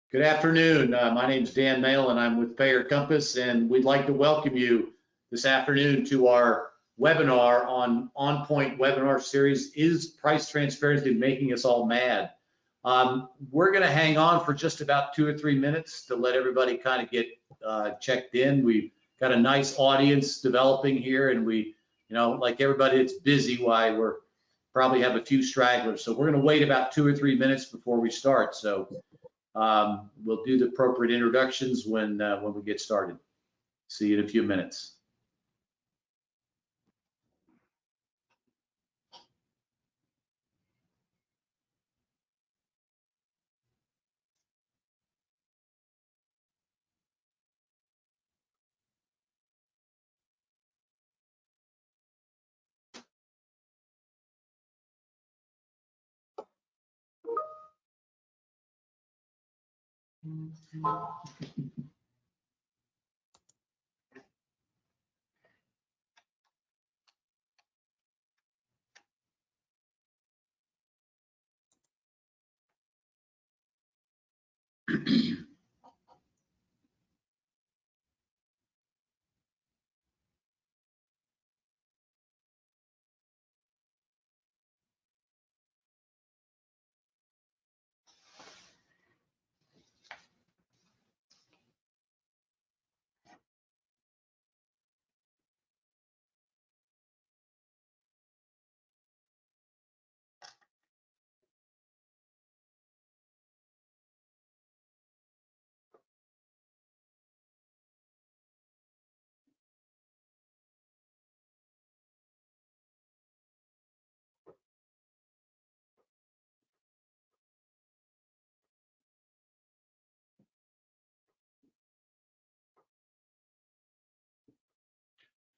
Good afternoon. My name is Dan Meylan and I'm with Compass, and we'd like to welcome you this afternoon to our webinar on Point webinar series, Is Price Transparency Making Us All Mad? We're going to hang on for just about 2 or 3 minutes to let everybody kind of get checked in. We've got a nice audience developing here, and we, like everybody, it's busy. Why we're probably have a few stragglers. So we're going to wait about 2 or 3 minutes before we start. So we'll do the appropriate introductions when we get started. See you in a few minutes.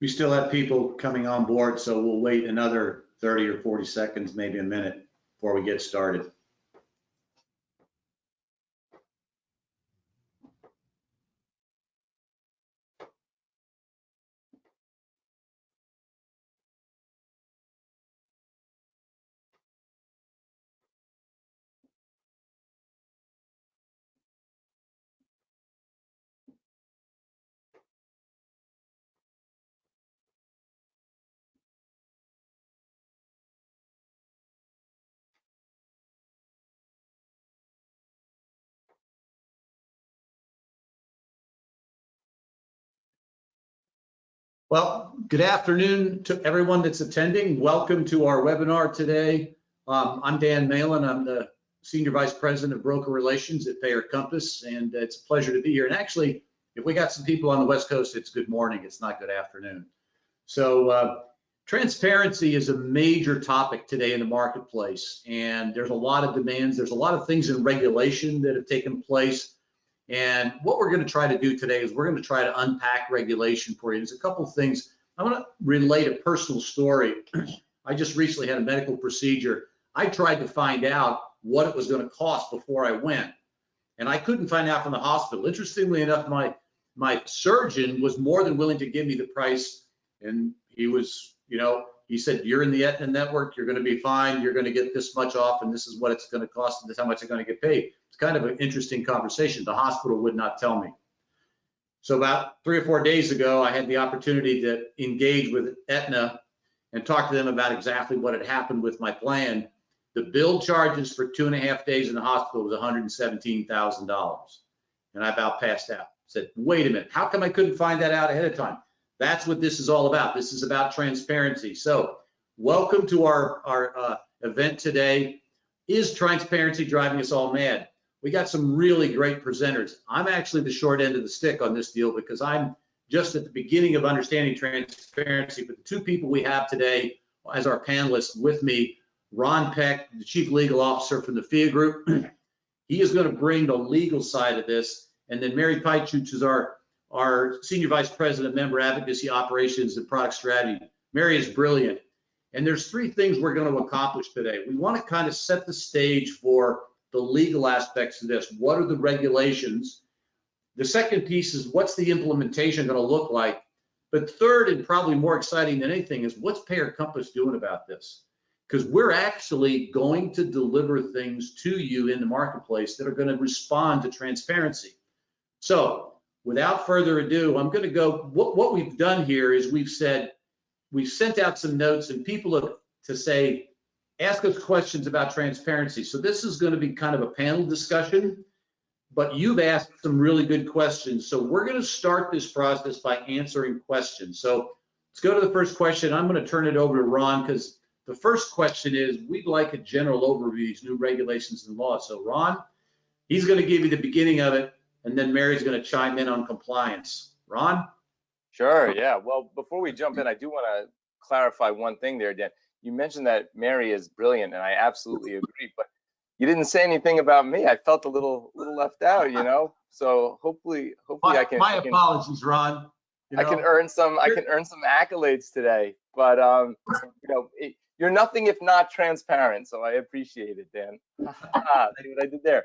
We still have people coming on board, so we'll wait another 30 or 40 seconds, maybe a minute, before we get started. Well, good afternoon to everyone that's attending. Welcome to our webinar today. I'm Dan Meylan. I'm the Senior Vice President of Broker Relations at Compass, and it's a pleasure to be here. And actually, if we got some people on the West Coast, it's good morning. It's not good afternoon. So transparency is a major topic today in the marketplace, and there's a lot of demands. There's a lot of things in regulation that have taken place. And what we're going to try to do today is we're going to try to unpack regulation for you. There's a couple of things. I want to relate a personal story. I just recently had a medical procedure. I tried to find out what it was going to cost before I went, and I couldn't find out from the hospital. Interestingly enough, my surgeon was more than willing to give me the price, and he was, he said, you're in the Aetna network, you're going to be fine, you're going to get this much off, and this is what it's going to cost, and this is how much you're going to get paid. It's kind of an interesting conversation. The hospital would not tell me. So about 3 or 4 days ago, I had the opportunity to engage with Aetna and talk to them about exactly what had happened with my plan. The bill charges for 2.5 days in the hospital was $117,000. And I about passed out. Said, wait a minute, how come I couldn't find that out ahead of time? That's what this is all about. This is about transparency. So welcome to our event today. Is transparency driving us all mad? We got some really great presenters. I'm actually the short end of the stick on this deal because I'm just at the beginning of understanding transparency. But the two people we have today as our panelists with me, Ron Peck, the Chief Legal Officer from the Phia Group. He is going to bring the legal side of this. And then Mary Piecuch is our Senior Vice President, Member Advocacy, Operations, and Product Strategy. Mary is brilliant. And there's 3 things we're going to accomplish today. We want to kind of set the stage for the legal aspects of this. What are the regulations? The second piece is what's the implementation going to look like? But third, and probably more exciting than anything, is what's Compass doing about this? because we're actually going to deliver things to you in the marketplace that are going to respond to transparency. So without further ado, I'm going to go, what we've done here is we've sent out some notes and people to say, ask us questions about transparency. So this is going to be kind of a panel discussion, but you've asked some really good questions. So we're going to start this process by answering questions. So let's go to the first question. I'm going to turn it over to Ron, because the first question is, we'd like a general overview of these new regulations and laws. So Ron, he's going to give you the beginning of it, and then Mary's going to chime in on compliance. Ron? Sure, yeah. Well, before we jump in, I do want to clarify one thing there, Dan. You mentioned that Mary is brilliant, and I absolutely agree, but you didn't say anything about me. I felt a little left out, you know? So hopefully I can. My apologies, Ron. I can earn some accolades today, but you know, you're nothing if not transparent, so I appreciate it, Dan. See what I did there.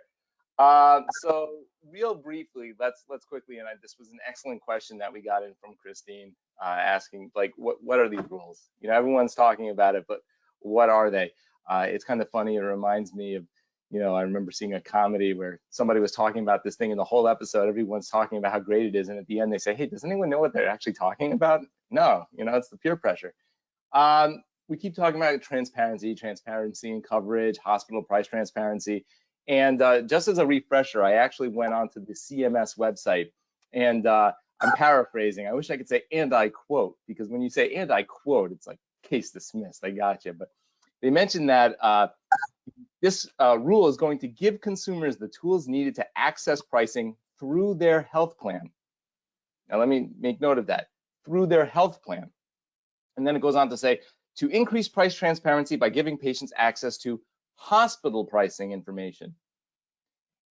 So real briefly, let's quickly, and this was an excellent question that we got in from Christine, asking like, what are these rules? You know, everyone's talking about it, but what are they? It's kind of funny. It reminds me of, you know, I remember seeing a comedy where somebody was talking about this thing, and the whole episode, everyone's talking about how great it is, and at the end they say, hey, does anyone know what they're actually talking about? No, you know, it's the peer pressure. We keep talking about transparency and coverage, hospital price transparency. And just as a refresher, I actually went onto the CMS website, and I'm paraphrasing. I wish I could say, and I quote, because when you say, and I quote, it's like case dismissed. I got you. But they mentioned that this rule is going to give consumers the tools needed to access pricing through their health plan. Now, let me make note of that, through their health plan. And then it goes on to say, to increase price transparency by giving patients access to hospital pricing information.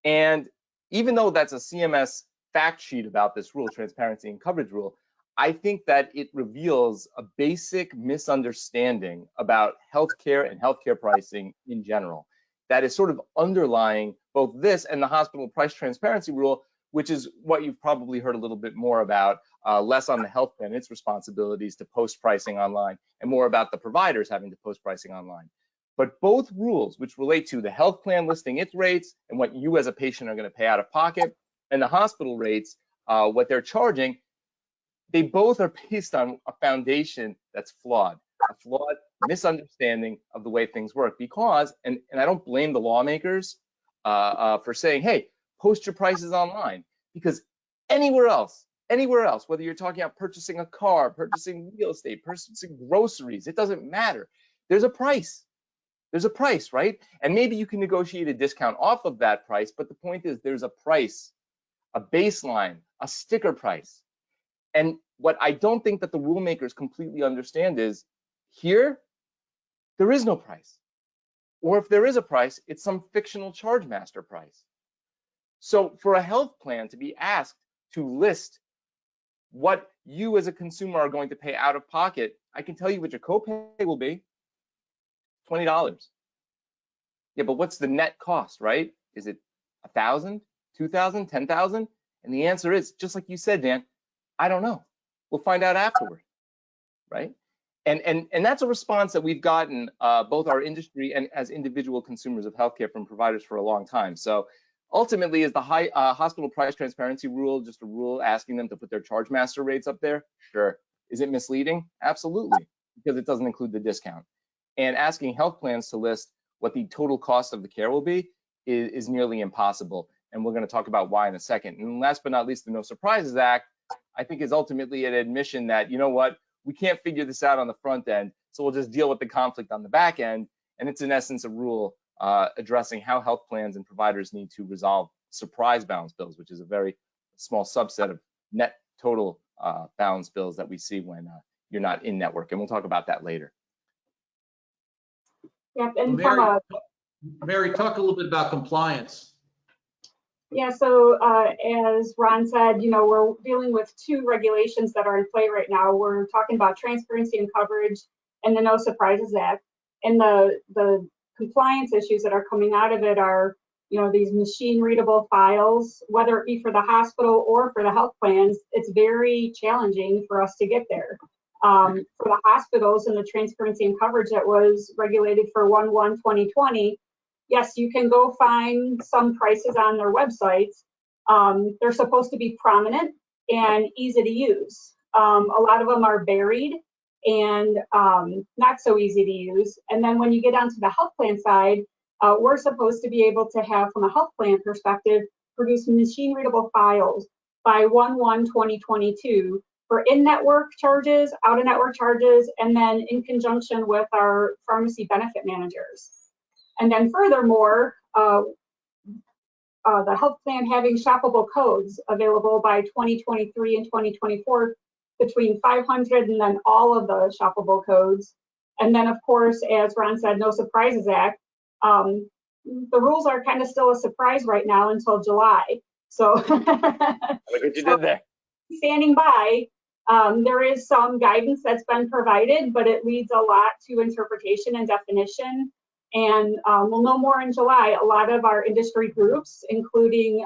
And even though that's a CMS fact sheet about this rule, transparency and coverage rule, I think that it reveals a basic misunderstanding about healthcare and healthcare pricing in general. That is sort of underlying both this and the hospital price transparency rule, which is what you've probably heard a little bit more about, less on the health plan, its responsibilities to post pricing online, and more about the providers having to post pricing online. But both rules, which relate to the health plan listing its rates and what you as a patient are going to pay out of pocket, and the hospital rates, what they're charging, they both are based on a foundation that's flawed, a flawed misunderstanding of the way things work. Because, and I don't blame the lawmakers for saying, hey, post your prices online, because anywhere else, whether you're talking about purchasing a car, purchasing real estate, purchasing groceries, it doesn't matter. There's a price. There's a price, right? And maybe you can negotiate a discount off of that price, but the point is there's a price, a baseline, a sticker price. And what I don't think that the rule makers completely understand is, here, there is no price. Or if there is a price, it's some fictional charge master price. So for a health plan to be asked to list what you as a consumer are going to pay out of pocket, I can tell you what your copay will be. $20. Yeah, but what's the net cost, right? Is it $1,000, $2,000, $10,000? And the answer is, just like you said, Dan, I don't know. We'll find out afterward, right? And that's a response that we've gotten, both our industry and as individual consumers of healthcare from providers for a long time. So ultimately, is the hospital price transparency rule just a rule asking them to put their charge master rates up there? Sure. Is it misleading? Absolutely, because it doesn't include the discount. And asking health plans to list what the total cost of the care will be is nearly impossible. And we're going to talk about why in a second. And last but not least, the No Surprises Act, I think, is ultimately an admission that, you know what, we can't figure this out on the front end, so we'll just deal with the conflict on the back end. And it's in essence a rule addressing how health plans and providers need to resolve surprise balance bills, which is a very small subset of net total balance bills that we see when you're not in network. And we'll talk about that later. Yeah, and Mary, talk a little bit about compliance. Yeah, so as Ron said, you know, we're dealing with two regulations that are in play right now. We're talking about transparency and coverage and the No Surprises Act. And the compliance issues that are coming out of it are, you know, these machine readable files, whether it be for the hospital or for the health plans. It's very challenging for us to get there. For the hospitals and the transparency and coverage that was regulated for 1/1/2020, yes, you can go find some prices on their websites. They're supposed to be prominent and easy to use. A lot of them are buried and not so easy to use. And then when you get onto the health plan side, we're supposed to be able to have, from a health plan perspective, produce machine readable files by 1/1/2022 for in-network charges, out-of-network charges, and then in conjunction with our pharmacy benefit managers. And then furthermore, the health plan having shoppable codes available by 2023 and 2024 between 500 and then all of the shoppable codes. And then of course, as Ron said, No Surprises Act. The rules are kind of still a surprise right now until July. So Look what you did there. Standing by, there is some guidance that's been provided, but it leads a lot to interpretation and definition. And we'll know more in July. A lot of our industry groups, including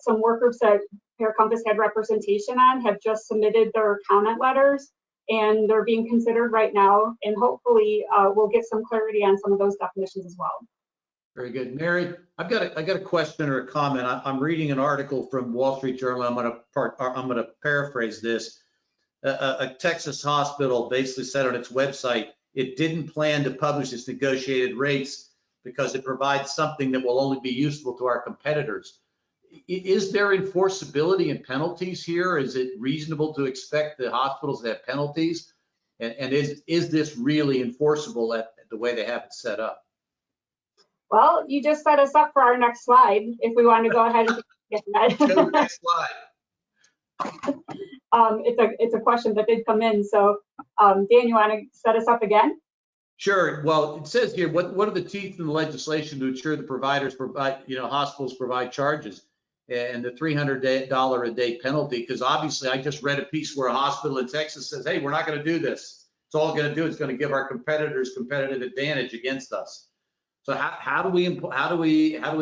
some work groups that Pear Compass had representation on, have just submitted their comment letters, and they're being considered right now. And hopefully we'll get some clarity on some of those definitions as well. Very good. Mary, I got a question or a comment. I'm reading an article from Wall Street Journal. I'm going to paraphrase this. A Texas hospital basically said on its website it didn't plan to publish its negotiated rates because it provides something that will only be useful to our competitors. Is there enforceability and penalties here? Is it reasonable to expect the hospitals to have penalties? And is this really enforceable at the way they have it set up? Well, you just set us up for our next slide. If we want to go ahead and get that. Go to the next slide. It's a question that did come in. So Dan, you want to set us up again? Sure. Well, it says here, what are the teeth in the legislation to ensure the providers provide, hospitals provide charges and the $300 a day penalty? Because obviously I just read a piece where a hospital in Texas says, hey, we're not going to do this. It's all going to do is going to give our competitors competitive advantage against us. So how do we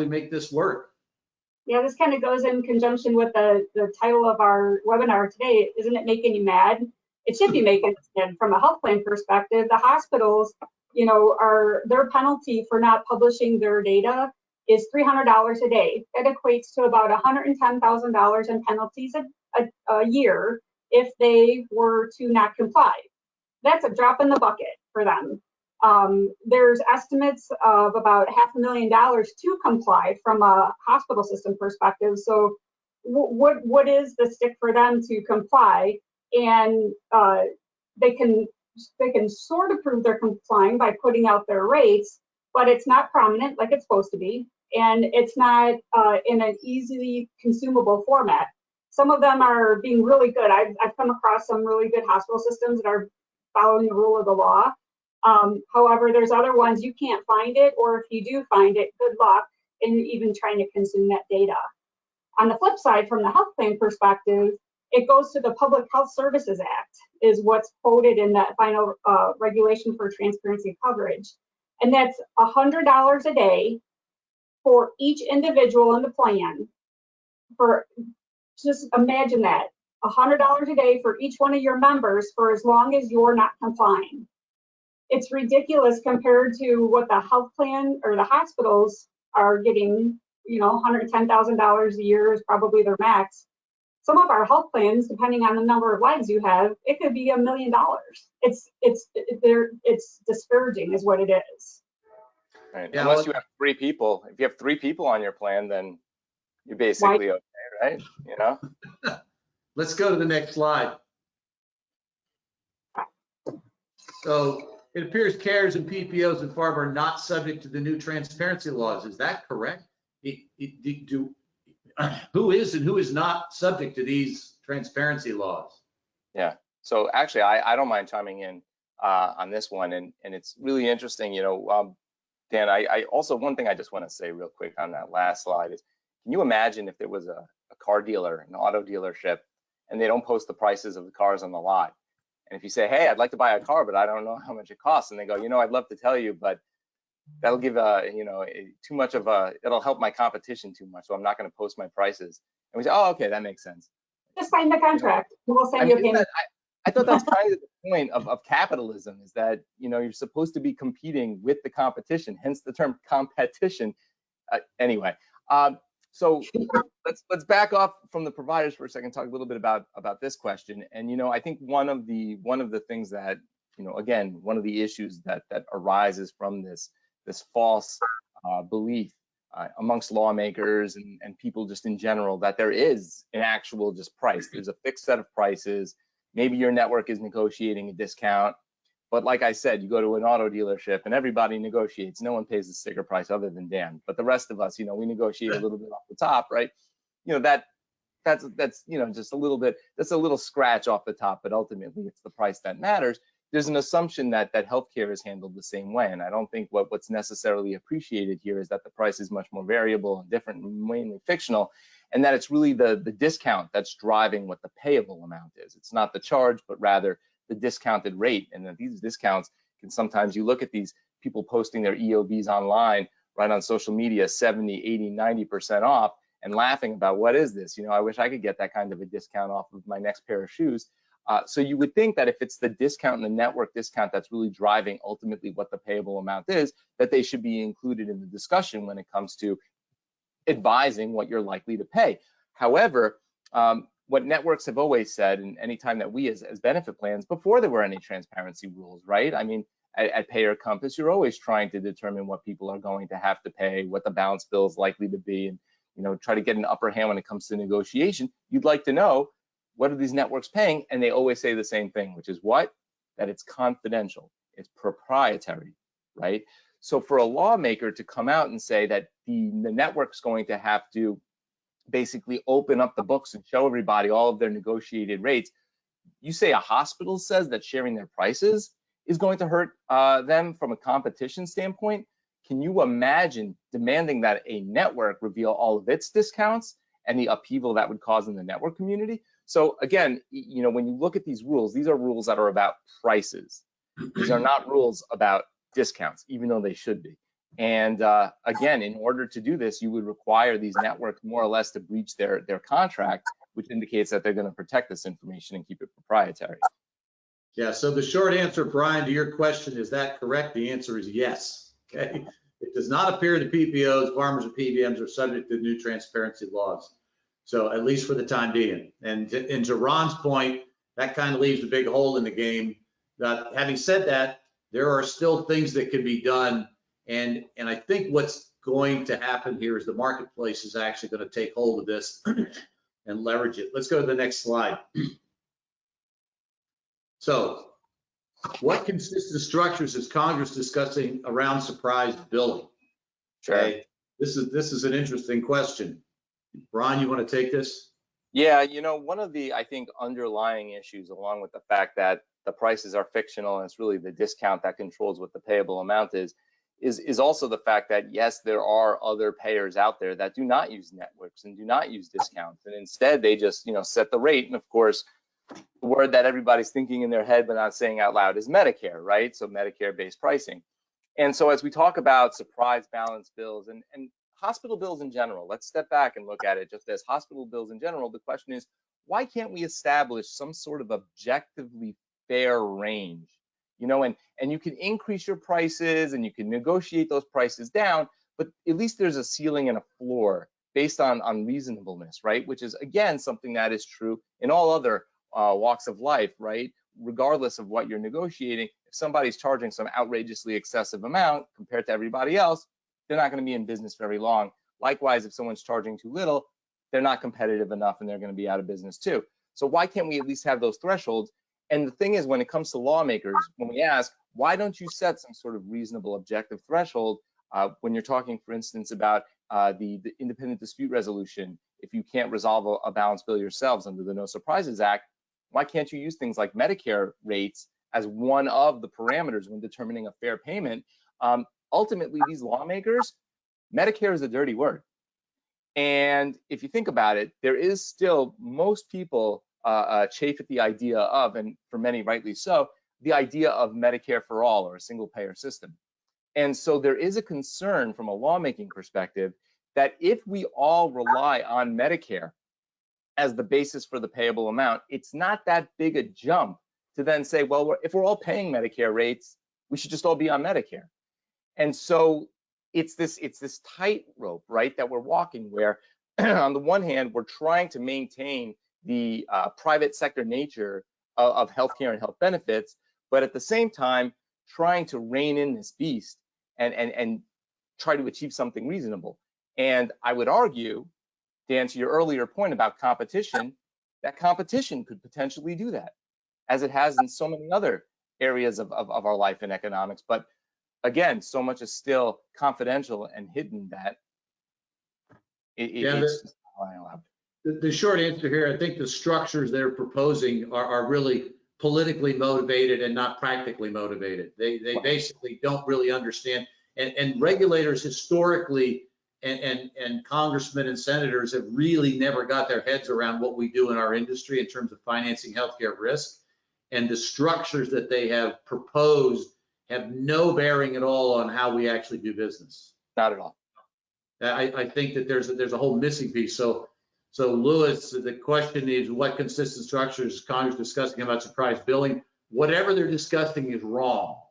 make this work? Yeah, this kind of goes in conjunction with the title of our webinar today. Isn't it making you mad? It should be making us mad. From a health plan perspective, the hospitals, their penalty for not publishing their data is $300 a day. That equates to about $110,000 in penalties a year if they were to not comply. That's a drop in the bucket for them. There's estimates of about $500,000 to comply from a hospital system perspective. So what is the stick for them to comply? And they can sort of prove they're complying by putting out their rates, but it's not prominent like it's supposed to be, and it's not in an easily consumable format. Some of them are being really good. I've come across some really good hospital systems that are following the rule of the law. However, there's other ones you can't find it, or if you do find it, good luck in even trying to consume that data. On the flip side, from the health plan perspective, it goes to the Public Health Services Act, is what's quoted in that final regulation for transparency coverage. And that's $100 a day for each individual in the plan. Just imagine that, $100 a day for each one of your members for as long as you're not complying. It's ridiculous compared to what the health plan or the hospitals are getting. $110,000 a year is probably their max. Some of our health plans, depending on the number of lives you have, it could be $1 million. It's discouraging is what it is. Right. Yeah, unless you have 3 people. If you have 3 people on your plan, then you're basically okay, right? Let's go to the next slide. So it appears CARES and PPOs and FARB are not subject to the new transparency laws. Is that correct? Who is and who is not subject to these transparency laws? Yeah. So actually, I don't mind chiming in on this one, and it's really interesting. Dan, I also, one thing I just want to say real quick on that last slide is, can you imagine if there was a car dealer, an auto dealership, and they don't post the prices of the cars on the lot? And if you say, hey, I'd like to buy a car, but I don't know how much it costs, and they go, I'd love to tell you, but that'll give too much of it'll help my competition too much, so I'm not going to post my prices. And we say, oh, okay, that makes sense. Just sign the contract. We'll send you a payment. I thought that's kind of the point of capitalism, is that, you know, you're supposed to be competing with the competition, hence the term competition. Anyway, so let's back off from the providers for a second, talk a little bit about this question. And, you know, I think one of the things that, you know, again, one of the issues that arises from this false belief amongst lawmakers and people just in general, that there is an actual just price. There's a fixed set of prices. Maybe your network is negotiating a discount, but like I said, you go to an auto dealership and everybody negotiates. No one pays the sticker price other than Dan. But the rest of us, you know, we negotiate a little bit off the top, right? You know, that's you know, just a little bit, that's a little scratch off the top, but ultimately it's the price that matters. There's an assumption that healthcare is handled the same way, and I don't think what's necessarily appreciated here is that the price is much more variable and different, mainly fictional, and that it's really the discount that's driving what the payable amount is. It's not the charge, but rather the discounted rate, and that these discounts can sometimes, you look at these people posting their EOBs online, right on social media, 70, 80, 90% off, and laughing about, what is this? You know, I wish I could get that kind of a discount off of my next pair of shoes. So you would think that if it's the discount and the network discount that's really driving ultimately what the payable amount is, that they should be included in the discussion when it comes to advising what you're likely to pay. However, what networks have always said, and anytime that we as benefit plans, before there were any transparency rules, right? I mean, at Payer Compass, you're always trying to determine what people are going to have to pay, what the balance bill is likely to be, and, you know, try to get an upper hand when it comes to negotiation. You'd like to know, what are these networks paying? And they always say the same thing, which is what? That it's confidential, it's proprietary, right? So for a lawmaker to come out and say that the network's going to have to basically open up the books and show everybody all of their negotiated rates, you say a hospital says that sharing their prices is going to hurt them from a competition standpoint. Can you imagine demanding that a network reveal all of its discounts and the upheaval that would cause in the network community? So again, you know, when you look at these rules, these are rules that are about prices. These are not rules about discounts, even though they should be. And again, in order to do this, you would require these networks more or less to breach their contract, which indicates that they're going to protect this information and keep it proprietary. Yeah, so the short answer, Brian, to your question, is that correct? The answer is yes. Okay. It does not appear the PPOs, farmers, and PBMs are subject to new transparency laws. So at least for the time being. And to Ron's point, that kind of leaves a big hole in the game. Having said that, there are still things that can be done. And I think what's going to happen here is the marketplace is actually going to take hold of this and leverage it. Let's go to the next slide. So what consistent structures is Congress discussing around surprise billing? Sure. Okay. This is an interesting question. Ron, you want to take this? Yeah, you know, one of the, I think, underlying issues, along with the fact that the prices are fictional and it's really the discount that controls what the payable amount is also the fact that, yes, there are other payers out there that do not use networks and do not use discounts, and instead they just, you know, set the rate. And of course, the word that everybody's thinking in their head but not saying out loud is Medicare, right? So Medicare-based pricing. And so as we talk about surprise balance bills and hospital bills in general, let's step back and look at it just as hospital bills in general. The question is, why can't we establish some sort of objectively fair range? You know, and you can increase your prices and you can negotiate those prices down, but at least there's a ceiling and a floor based on reasonableness, right? Which is, again, something that is true in all other walks of life, right? Regardless of what you're negotiating, if somebody's charging some outrageously excessive amount compared to everybody else, they're not going to be in business very long. Likewise, if someone's charging too little, they're not competitive enough and they're going to be out of business too. So why can't we at least have those thresholds? And the thing is, when it comes to lawmakers, when we ask, why don't you set some sort of reasonable objective threshold when you're talking, for instance, about the independent dispute resolution, if you can't resolve a balance bill yourselves under the No Surprises Act, why can't you use things like Medicare rates as one of the parameters when determining a fair payment? Ultimately, these lawmakers, Medicare is a dirty word. And if you think about it, there is still, most people chafe at the idea of, and for many rightly so, the idea of Medicare for all or a single payer system. And so there is a concern from a lawmaking perspective that if we all rely on Medicare as the basis for the payable amount, it's not that big a jump to then say, well, if we're all paying Medicare rates, we should just all be on Medicare. And so it's this tightrope, right, that we're walking, where on the one hand, we're trying to maintain the private sector nature of healthcare and health benefits, but at the same time, trying to rein in this beast and try to achieve something reasonable. And I would argue, Dan, to your earlier point about competition, that competition could potentially do that, as it has in so many other areas of our life in economics. But again, so much is still confidential and hidden that it's just not allowed. The short answer here, I think the structures they're proposing are really politically motivated and not practically motivated. They basically don't really understand. And regulators historically and congressmen and senators have really never got their heads around what we do in our industry in terms of financing healthcare risk. And the structures that they have proposed have no bearing at all on how we actually do business. Not at all. I think that there's a whole missing piece. So Louis, the question is, what consistent structures is Congress discussing about surprise billing? Whatever they're discussing is wrong.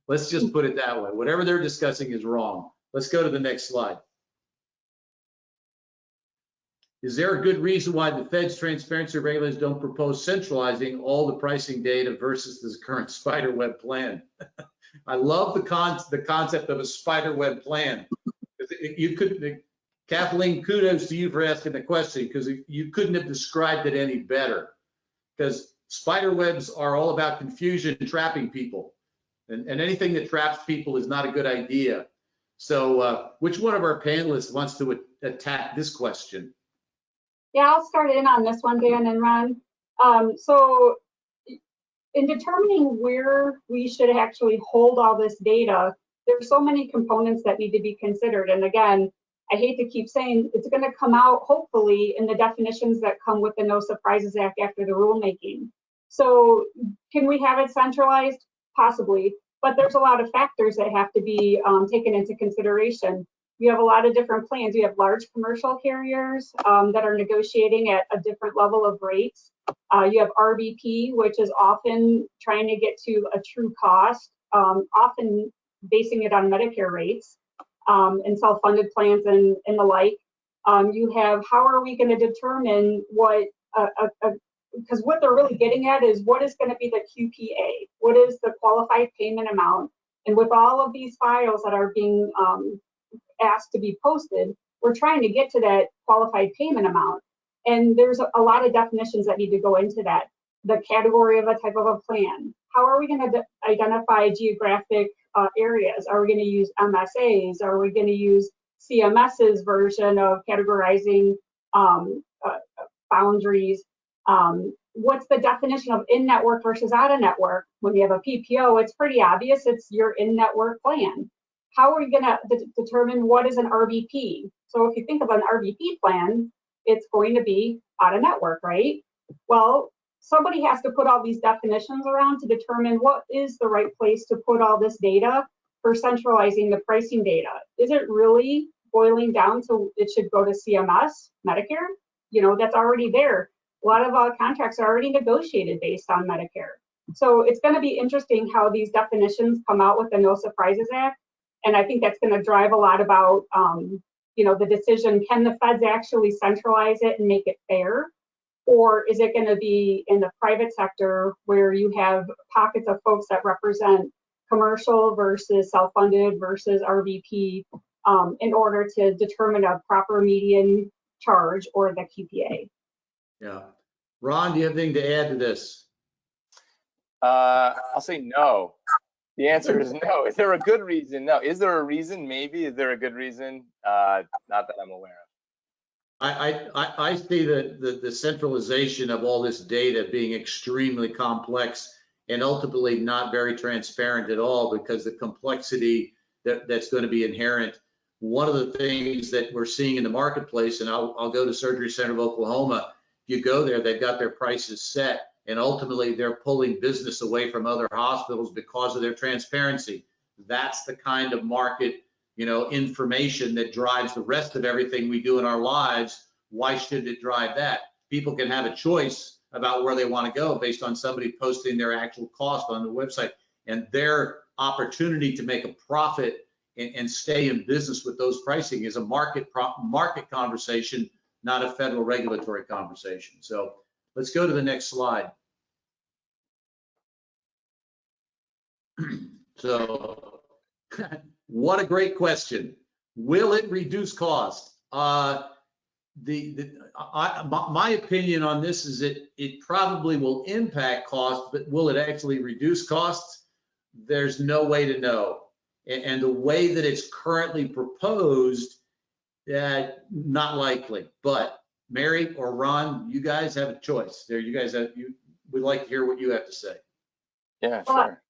Let's just put it that way. Whatever they're discussing is wrong. Let's go to the next slide. Is there a good reason why the Fed's transparency regulators don't propose centralizing all the pricing data versus this current spiderweb plan? I love the concept of a spiderweb plan. You could, Kathleen, kudos to you for asking the question, because you couldn't have described it any better. Because spider webs are all about confusion and trapping people. And anything that traps people is not a good idea. So which one of our panelists wants to attack this question? Yeah, I'll start in on this one, Dan and Ron. So in determining where we should actually hold all this data, there's so many components that need to be considered. And again, I hate to keep saying it's going to come out hopefully in the definitions that come with the No Surprises Act after the rulemaking. So can we have it centralized? Possibly, but there's a lot of factors that have to be taken into consideration. You have a lot of different plans. You have large commercial carriers that are negotiating at a different level of rates. You have RVP, which is often trying to get to a true cost, often basing it on Medicare rates and self-funded plans and the like. You have, how are we going to determine what, because what they're really getting at is what is going to be the QPA? What is the qualified payment amount? And with all of these files that are being asked to be posted, we're trying to get to that qualified payment amount. And there's a lot of definitions that need to go into that. The category of a type of a plan. How are we going to identify geographic areas? Are we going to use MSAs? Are we going to use CMS's version of categorizing boundaries? What's the definition of in-network versus out-of-network? When you have a PPO, it's pretty obvious. It's your in-network plan. How are we going to determine what is an RVP? So if you think of an RVP plan, it's going to be out-of-network, right? Well, somebody has to put all these definitions around to determine what is the right place to put all this data for centralizing the pricing data. Is it really boiling down to it should go to CMS, Medicare? You know, that's already there. A lot of contracts are already negotiated based on Medicare. So it's going to be interesting how these definitions come out with the No Surprises Act. And I think that's going to drive a lot about, you know, the decision, can the feds actually centralize it and make it fair? Or is it going to be in the private sector where you have pockets of folks that represent commercial versus self-funded versus RVP in order to determine a proper median charge or the QPA? Yeah. Ron, do you have anything to add to this? I'll say no. The answer is no. Is there a good reason? No. Is there a reason? Maybe. Is there a good reason? Not that I'm aware of. I see the centralization of all this data being extremely complex and ultimately not very transparent at all, because the complexity that's going to be inherent. One of the things that we're seeing in the marketplace, and I'll go to Surgery Center of Oklahoma, you go there, they've got their prices set, and ultimately they're pulling business away from other hospitals because of their transparency. That's the kind of market, you know, information that drives the rest of everything we do in our lives. Why should it drive that? People can have a choice about where they want to go based on somebody posting their actual cost on the website, and their opportunity to make a profit and stay in business with those pricing is a market conversation, not a federal regulatory conversation. So let's go to the next slide. So what a great question. Will it reduce cost? My opinion on this is that it probably will impact cost, but will it actually reduce costs? There's no way to know. And the way that it's currently proposed, not likely. But Mary or Ron, you guys have a choice there. You guys have, we'd like to hear what you have to say. Yeah, sure.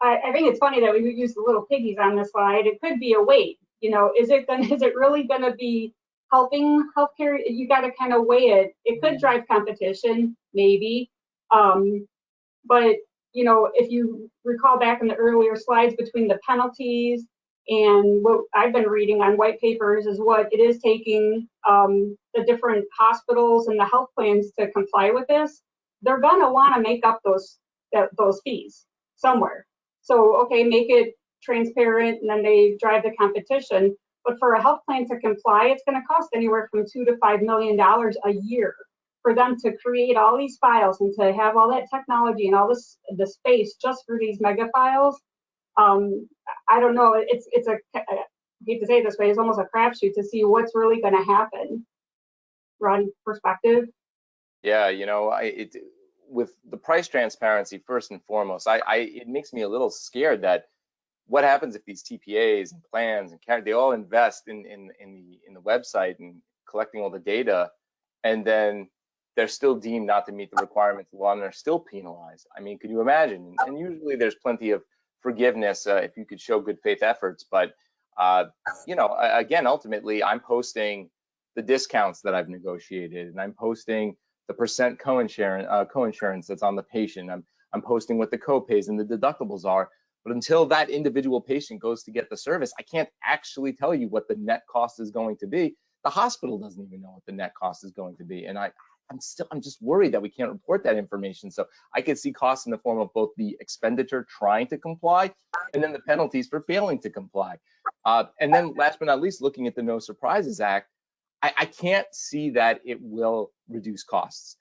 I think it's funny that we use the little piggies on this slide. It could be a weight. You know, is it really going to be helping healthcare? You got to kind of weigh it. It could drive competition, maybe. But you know, if you recall back in the earlier slides, between the penalties and what I've been reading on white papers is what it is taking the different hospitals and the health plans to comply with this. They're going to want to make up those fees somewhere. So, okay, make it transparent, and then they drive the competition. But for a health plan to comply, it's going to cost anywhere from $2 to $5 million a year for them to create all these files and to have all that technology and all the space just for these mega files. I don't know. It's I hate to say it this way, it's almost a crapshoot to see what's really going to happen. Ron, perspective? Yeah, you know, with the price transparency, first and foremost, it makes me a little scared that what happens if these TPAs and plans and they all invest in the website and collecting all the data, and then they're still deemed not to meet the requirements of the law and they're still penalized. I mean, could you imagine? And usually there's plenty of forgiveness if you could show good faith efforts, but you know, again, ultimately, I'm posting the discounts that I've negotiated, and I'm posting the percent co-insurance that's on the patient. I'm posting what the co-pays and the deductibles are. But until that individual patient goes to get the service, I can't actually tell you what the net cost is going to be. The hospital doesn't even know what the net cost is going to be, and I'm just worried that we can't report that information. So I could see costs in the form of both the expenditure trying to comply and then the penalties for failing to comply. And then last but not least, looking at the No Surprises Act, I can't see that it will reduce costs.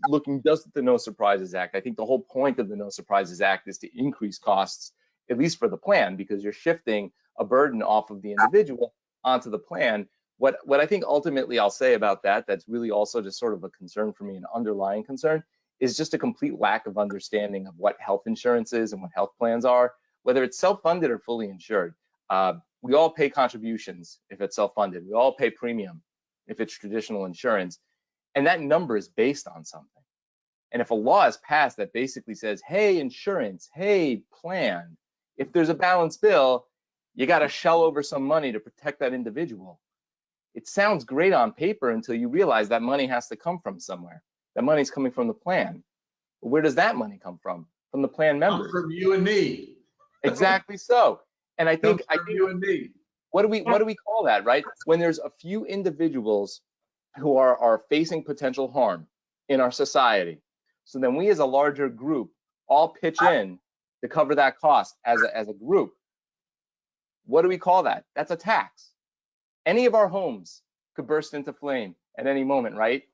Looking just at the No Surprises Act, I think the whole point of the No Surprises Act is to increase costs, at least for the plan, because you're shifting a burden off of the individual onto the plan. What I think ultimately I'll say about that's really also just sort of a concern for me, an underlying concern, is just a complete lack of understanding of what health insurance is and what health plans are, whether it's self-funded or fully insured. We all pay contributions if it's self-funded. We all pay premium if it's traditional insurance. And that number is based on something. And if a law is passed that basically says, hey, insurance, hey, plan, if there's a balanced bill, you got to shell over some money to protect that individual. It sounds great on paper until you realize that money has to come from somewhere. That money's coming from the plan. But where does that money come from? From the plan members. From you and me. Exactly so. And I think you and me. What do we call that, right? When there's a few individuals who are facing potential harm in our society, so then we as a larger group all pitch in to cover that cost as a group. What do we call that? That's a tax. Any of our homes could burst into flame at any moment, right?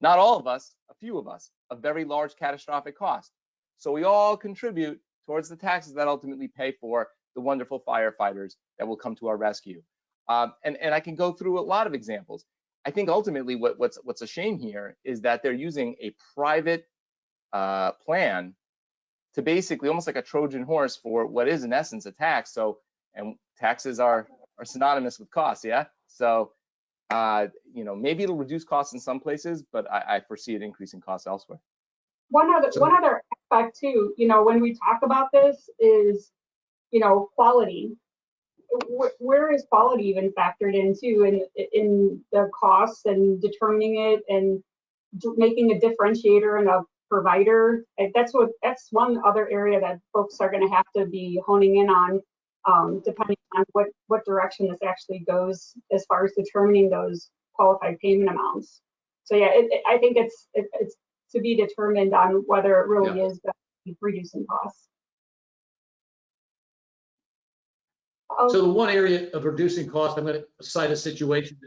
Not all of us, a few of us, a very large catastrophic cost. So we all contribute towards the taxes that ultimately pay for the wonderful firefighters that will come to our rescue. And I can go through a lot of examples. I think ultimately what's a shame here is that they're using a private plan to basically almost like a Trojan horse for what is in essence a tax. So, and taxes are synonymous with costs, yeah? So, you know, maybe it'll reduce costs in some places, but I foresee it increasing costs elsewhere. One other aspect too, you know, when we talk about this is, you know, quality. Where is quality even factored into in the costs and determining it and making a differentiator and a provider? That's one other area that folks are going to have to be honing in on, depending on what direction this actually goes as far as determining those qualified payment amounts. So yeah, I think it's to be determined on whether it really is reducing costs. So the one area of reducing cost, I'm going to cite a situation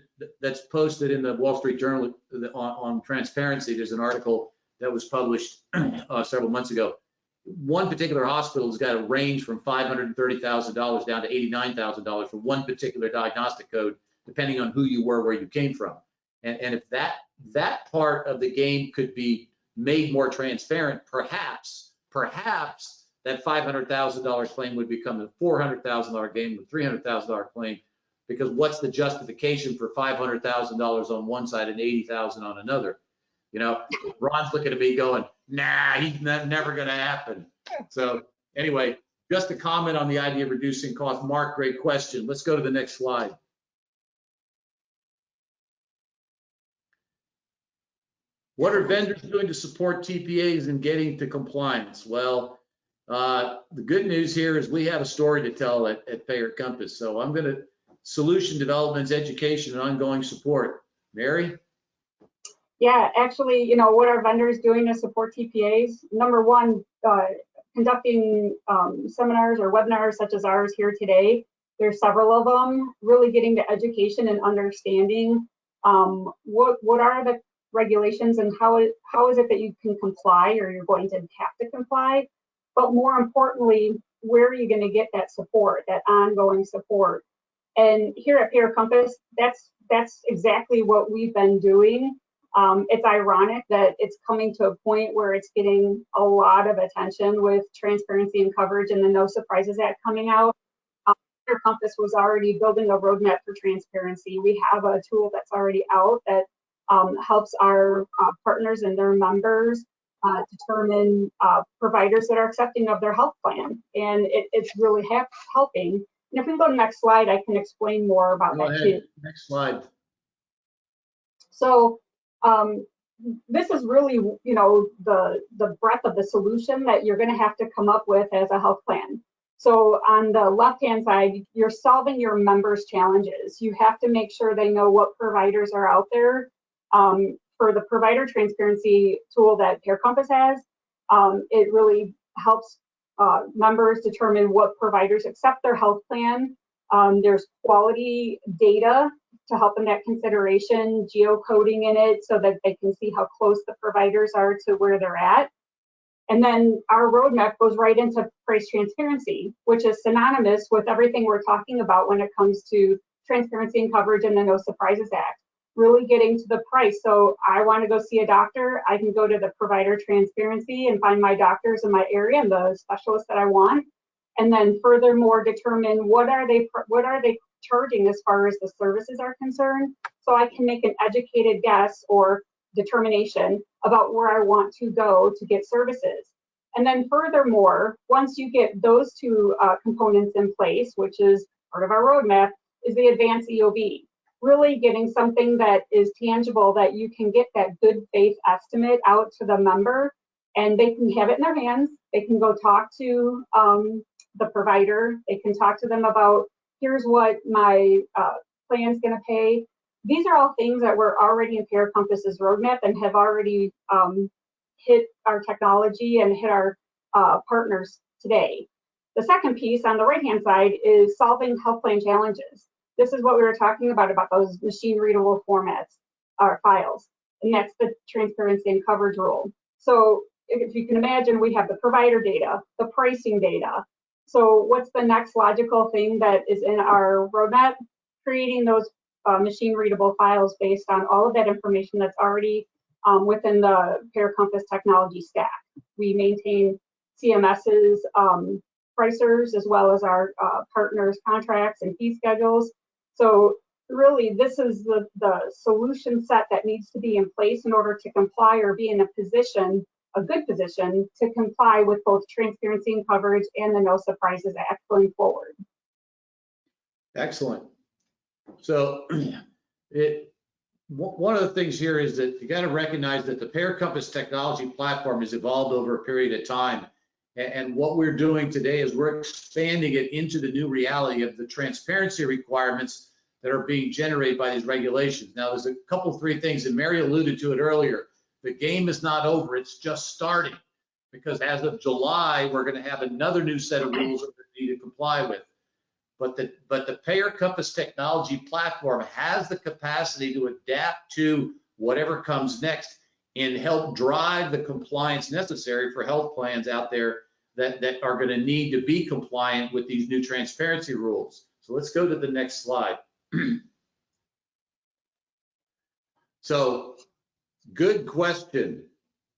that's posted in the Wall Street Journal on transparency. There's an article that was published several months ago. One particular hospital has got a range from $530,000 down to $89,000 for one particular diagnostic code, depending on who you were, where you came from. And if that part of the game could be made more transparent, perhaps that $500,000 claim would become a $400,000 game, a $300,000 claim, because what's the justification for $500,000 on one side and $80,000 on another? You know, Ron's looking at me going, nah, he's never going to happen. So anyway, just a comment on the idea of reducing cost. Mark, great question. Let's go to the next slide. What are vendors doing to support TPAs in getting to compliance? Well, the good news here is we have a story to tell at Payer Compass. So I'm going to solution developments, education, and ongoing support. Mary? Yeah, actually, you know, what are vendors doing to support TPAs? Number one, conducting seminars or webinars such as ours here today. There's several of them, really getting to education and understanding what are the regulations and how is it that you can comply or you're going to have to comply. But more importantly, where are you going to get that support, that ongoing support? And here at Payer Compass, that's exactly what we've been doing. It's ironic that it's coming to a point where it's getting a lot of attention with transparency and coverage and the No Surprises Act coming out. Payer Compass was already building a roadmap for transparency. We have a tool that's already out that helps our partners and their members determine providers that are accepting of their health plan. And it's really helping. And if we go to the next slide, I can explain more about that too. Next slide. So this is really, you know, the breadth of the solution that you're going to have to come up with as a health plan. So on the left-hand side, you're solving your members' challenges. You have to make sure they know what providers are out there. For the provider transparency tool that Payer Compass has, it really helps members determine what providers accept their health plan. There's quality data to help in that consideration, geocoding in it so that they can see how close the providers are to where they're at. And then our roadmap goes right into price transparency, which is synonymous with everything we're talking about when it comes to transparency and coverage and the No Surprises Act. Really getting to the price. So I want to go see a doctor. I can go to the provider transparency and find my doctors in my area and the specialists that I want. And then furthermore, determine what are they charging as far as the services are concerned. So I can make an educated guess or determination about where I want to go to get services. And then furthermore, once you get those two components in place, which is part of our roadmap, is the advanced EOB. Really getting something that is tangible, that you can get that good faith estimate out to the member and they can have it in their hands. They can go talk to the provider. They can talk to them about, here's what my plan's gonna pay. These are all things that were already in Payer Compass's roadmap and have already hit our technology and hit our partners today. The second piece on the right-hand side is solving health plan challenges. This is what we were talking about those machine readable formats or files. And that's the transparency and coverage rule. So if you can imagine, we have the provider data, the pricing data. So what's the next logical thing that is in our roadmap? Creating those machine readable files based on all of that information that's already within the Payer Compass technology stack. We maintain CMS's pricers as well as our partners' contracts and fee schedules. So really, this is the solution set that needs to be in place in order to comply or be in a good position to comply with both transparency and coverage and the No Surprises Act going forward. Excellent. So one of the things here is that you got to recognize that the Payer Compass technology platform has evolved over a period of time. And what we're doing today is we're expanding it into the new reality of the transparency requirements that are being generated by these regulations. Now, there's a couple, three things, and Mary alluded to it earlier. The game is not over, it's just starting. Because as of July, we're going to have another new set of rules that we need to comply with. But the Payer Compass technology platform has the capacity to adapt to whatever comes next and help drive the compliance necessary for health plans out there that are going to need to be compliant with these new transparency rules. So let's go to the next slide. So, good question.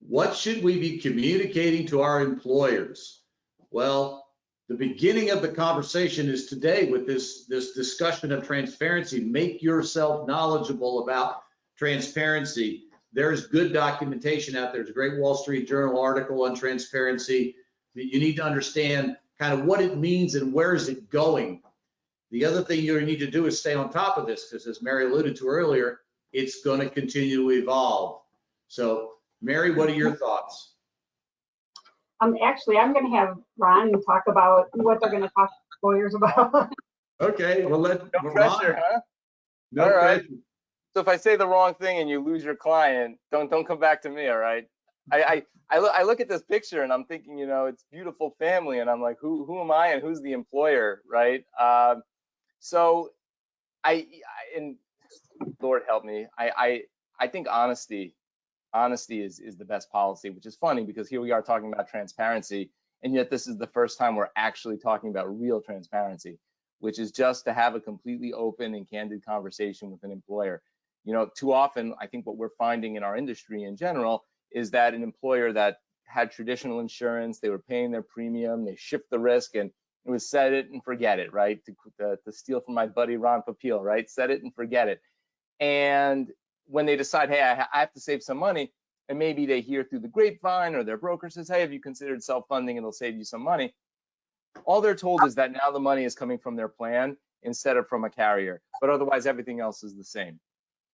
What should we be communicating to our employers? Well, the beginning of the conversation is today with this discussion of transparency. Make yourself knowledgeable about transparency. There's good documentation out there. There's a great Wall Street Journal article on transparency. You need to understand kind of what it means and where is it going. The other thing you need to do is stay on top of this, because as Mary alluded to earlier, it's going to continue to evolve. So, Mary, what are your thoughts? Actually, I'm going to have Ron talk about what they're going to talk to lawyers about. Okay, well, No pressure, huh? No All right. pressure. So if I say the wrong thing and you lose your client, don't come back to me, all right? I look at this picture and I'm thinking, you know, it's beautiful family, and I'm like, who am I and who's the employer, right? So and Lord help me, I think honesty is the best policy, which is funny because here we are talking about transparency, and yet this is the first time we're actually talking about real transparency, which is just to have a completely open and candid conversation with an employer. You know, too often, I think what we're finding in our industry in general is that an employer that had traditional insurance, they were paying their premium, they shift the risk, and it was set it and forget it, right? To steal from my buddy Ron Papil, right? Set it and forget it. And when they decide, hey, I have to save some money, and maybe they hear through the grapevine or their broker says, hey, have you considered self-funding? It'll save you some money. All they're told is that now the money is coming from their plan instead of from a carrier, but otherwise everything else is the same,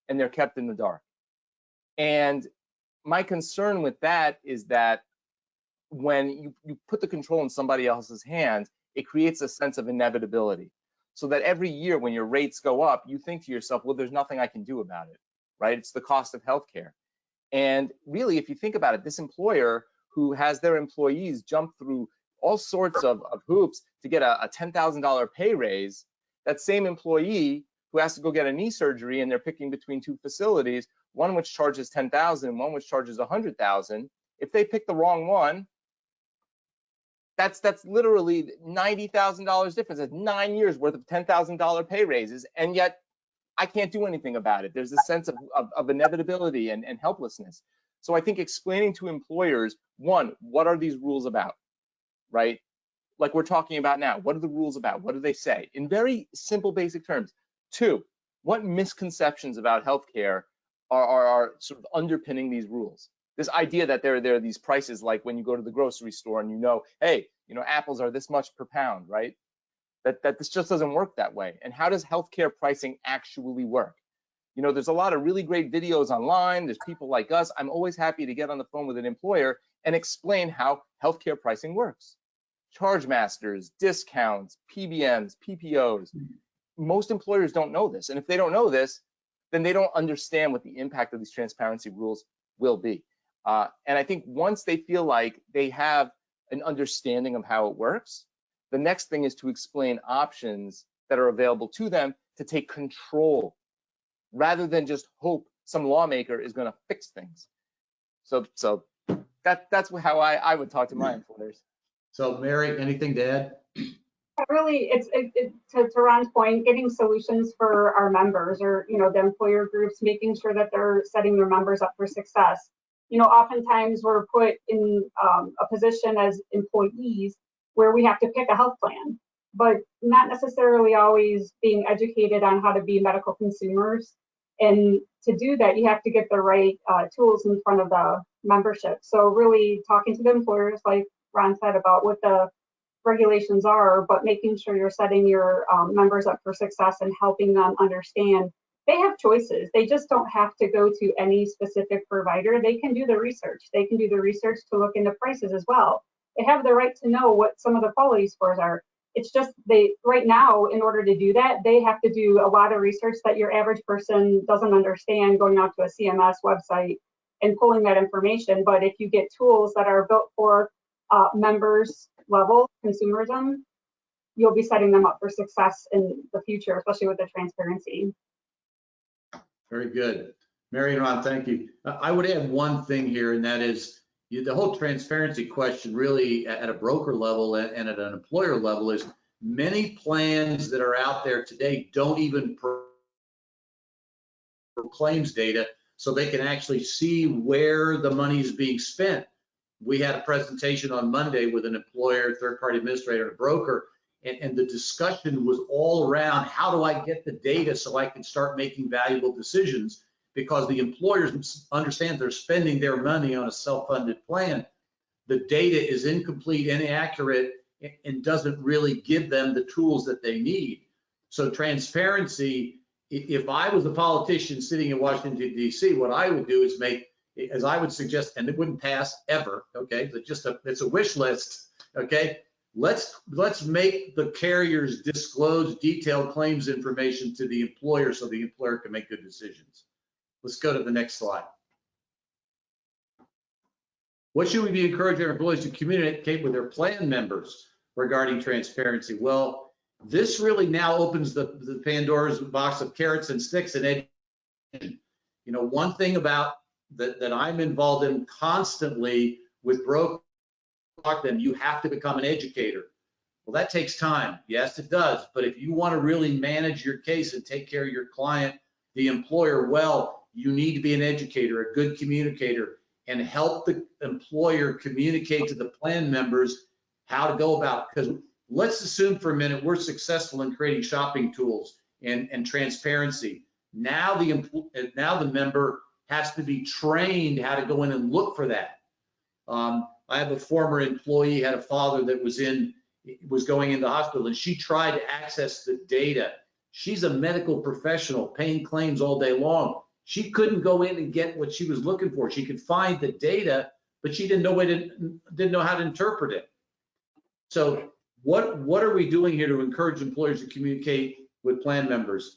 and they're kept in the dark. And my concern with that is that when you put the control in somebody else's hands, it creates a sense of inevitability. So that every year when your rates go up, you think to yourself, well, there's nothing I can do about it, right? It's the cost of healthcare. And really, if you think about it, this employer who has their employees jump through all sorts of hoops to get a $10,000 pay raise, that same employee who has to go get a knee surgery and they're picking between two facilities, one which charges $10,000, one which charges $100,000, if they pick the wrong one, that's literally $90,000 difference. That's 9 years worth of $10,000 pay raises, and yet I can't do anything about it. There's a sense of inevitability and helplessness. So I think explaining to employers, one, what are these rules about, right? Like we're talking about now, what are the rules about? What do they say? In very simple, basic terms. Two, what misconceptions about healthcare are sort of underpinning these rules? This idea that there are these prices, like when you go to the grocery store and you know, hey, you know, apples are this much per pound, right? That this just doesn't work that way. And how does healthcare pricing actually work? You know, there's a lot of really great videos online. There's people like us. I'm always happy to get on the phone with an employer and explain how healthcare pricing works. Charge masters, discounts, PBMs, PPOs. Most employers don't know this. And if they don't know this, then they don't understand what the impact of these transparency rules will be. And I think once they feel like they have an understanding of how it works, the next thing is to explain options that are available to them to take control, rather than just hope some lawmaker is going to fix things. So that's how I would talk to my employers. So Mary, anything to add? Really, it's to Ron's point, getting solutions for our members, or you know, the employer groups, making sure that they're setting their members up for success. You know, oftentimes we're put in a position as employees where we have to pick a health plan, but not necessarily always being educated on how to be medical consumers. And to do that, you have to get the right tools in front of the membership. So really talking to the employers, like Ron said, about what the regulations are, but making sure you're setting your members up for success and helping them understand they have choices. They just don't have to go to any specific provider. They can do the research. They can do the research to look into prices as well. They have the right to know what some of the quality scores are. It's just right now, in order to do that, they have to do a lot of research that your average person doesn't understand, going out to a CMS website and pulling that information. But if you get tools that are built for members level consumerism, you'll be setting them up for success in the future, especially with the transparency. Very good. Mary and Ron, thank you. I would add one thing here, and that is the whole transparency question really at a broker level and at an employer level is many plans that are out there today don't even claims data so they can actually see where the money is being spent. We had a presentation on Monday with an employer, third-party administrator, and a broker, and the discussion was all around how do I get the data so I can start making valuable decisions, because the employers understand they're spending their money on a self-funded plan. The data is incomplete, inaccurate, and doesn't really give them the tools that they need. So transparency, if I was a politician sitting in Washington, D.C., what I would do is as I would suggest, and it wouldn't pass ever, okay, but it's a wish list, okay? Let's make the carriers disclose detailed claims information to the employer so the employer can make good decisions. Let's go to the next slide. What should we be encouraging our employees to communicate with their plan members regarding transparency? Well, this really now opens the Pandora's box of carrots and sticks and education. You know, one thing about that I'm involved in constantly with brokers, then you have to become an educator. Well, that takes time. Yes, it does. But if you want to really manage your case and take care of your client, the employer, well, you need to be an educator, a good communicator, and help the employer communicate to the plan members how to go about. Because let's assume for a minute we're successful in creating shopping tools and transparency. Now the member has to be trained how to go in and look for that. I have a former employee, had a father that was going into hospital, and she tried to access the data. She's a medical professional paying claims all day long. She couldn't go in and get what she was looking for. She could find the data, but she didn't know how to interpret it. So what are we doing here to encourage employers to communicate with plan members?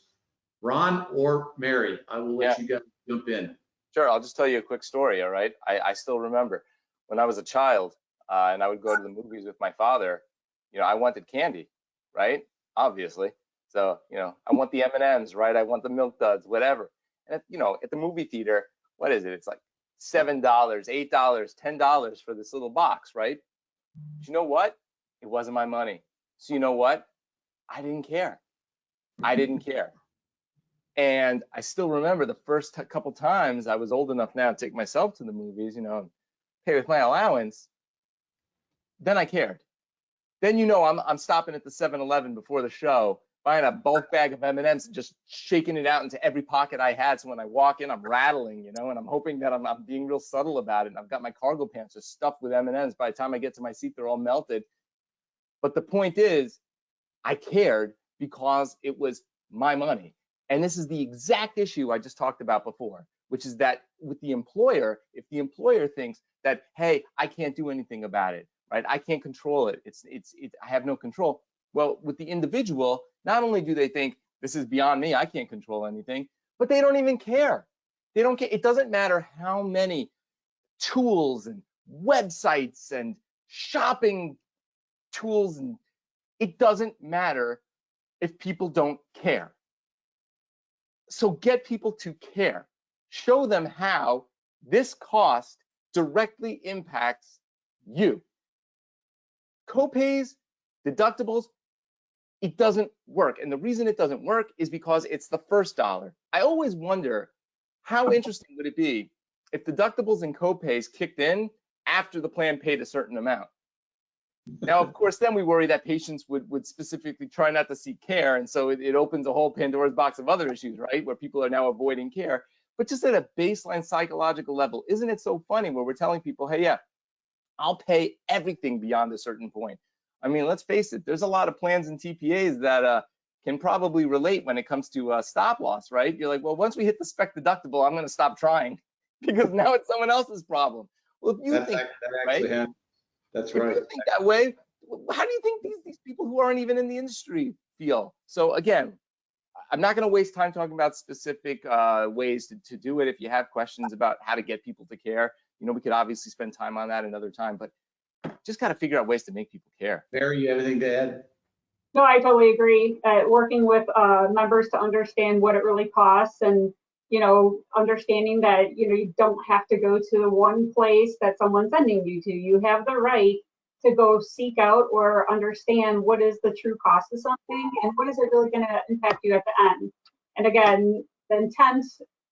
Ron or Mary, I will let you guys jump in. Sure, I'll just tell you a quick story, all right? I still remember when I was a child and I would go to the movies with my father, you know, I wanted candy, right? Obviously. So, you know, I want the M&Ms, right? I want the Milk Duds, whatever. And, you know, at the movie theater, what is it? It's like $7, $8, $10 for this little box, right? But you know what? It wasn't my money. So you know what? I didn't care. I didn't care. And I still remember the first couple times I was old enough now to take myself to the movies, you know, pay with my allowance. Then I cared. Then, you know, I'm stopping at the 7-Eleven before the show, buying a bulk bag of M&Ms and just shaking it out into every pocket I had. So when I walk in, I'm rattling, you know, and I'm hoping that I'm being real subtle about it. And I've got my cargo pants just stuffed with M&Ms. By the time I get to my seat, they're all melted. But the point is, I cared because it was my money. And this is the exact issue I just talked about before, which is that with the employer, if the employer thinks that, hey, I can't do anything about it, right? I can't control it. I have no control. Well, with the individual, not only do they think this is beyond me, I can't control anything, but they don't even care. They don't care. It doesn't matter how many tools and websites and shopping tools, and it doesn't matter if people don't care. So get people to care. Show them how this cost directly impacts you. Copays, deductibles, it doesn't work. And the reason it doesn't work is because it's the first dollar. I always wonder how interesting would it be if deductibles and copays kicked in after the plan paid a certain amount. Now, of course, then we worry that patients would specifically try not to seek care. And so it opens a whole Pandora's box of other issues, right? Where people are now avoiding care. But just at a baseline psychological level, isn't it so funny where we're telling people, hey, yeah, I'll pay everything beyond a certain point. I mean, let's face it, there's a lot of plans and TPAs that can probably relate when it comes to stop loss, right? You're like, well, once we hit the spec deductible, I'm going to stop trying because now it's someone else's problem. Well, if you think right? That's right. If you think that way, how do you think these people who aren't even in the industry feel? So again, I'm not going to waste time talking about specific ways to do it. If you have questions about how to get people to care, we could obviously spend time on that another time, but just got to figure out ways to make people care. Barry, you have anything to add? No, I totally agree. Working with members to understand what it really costs, and understanding that you don't have to go to the one place that someone's sending you to. You have the right to go seek out or understand what is the true cost of something and what is it really going to impact you at the end. And again, the intent,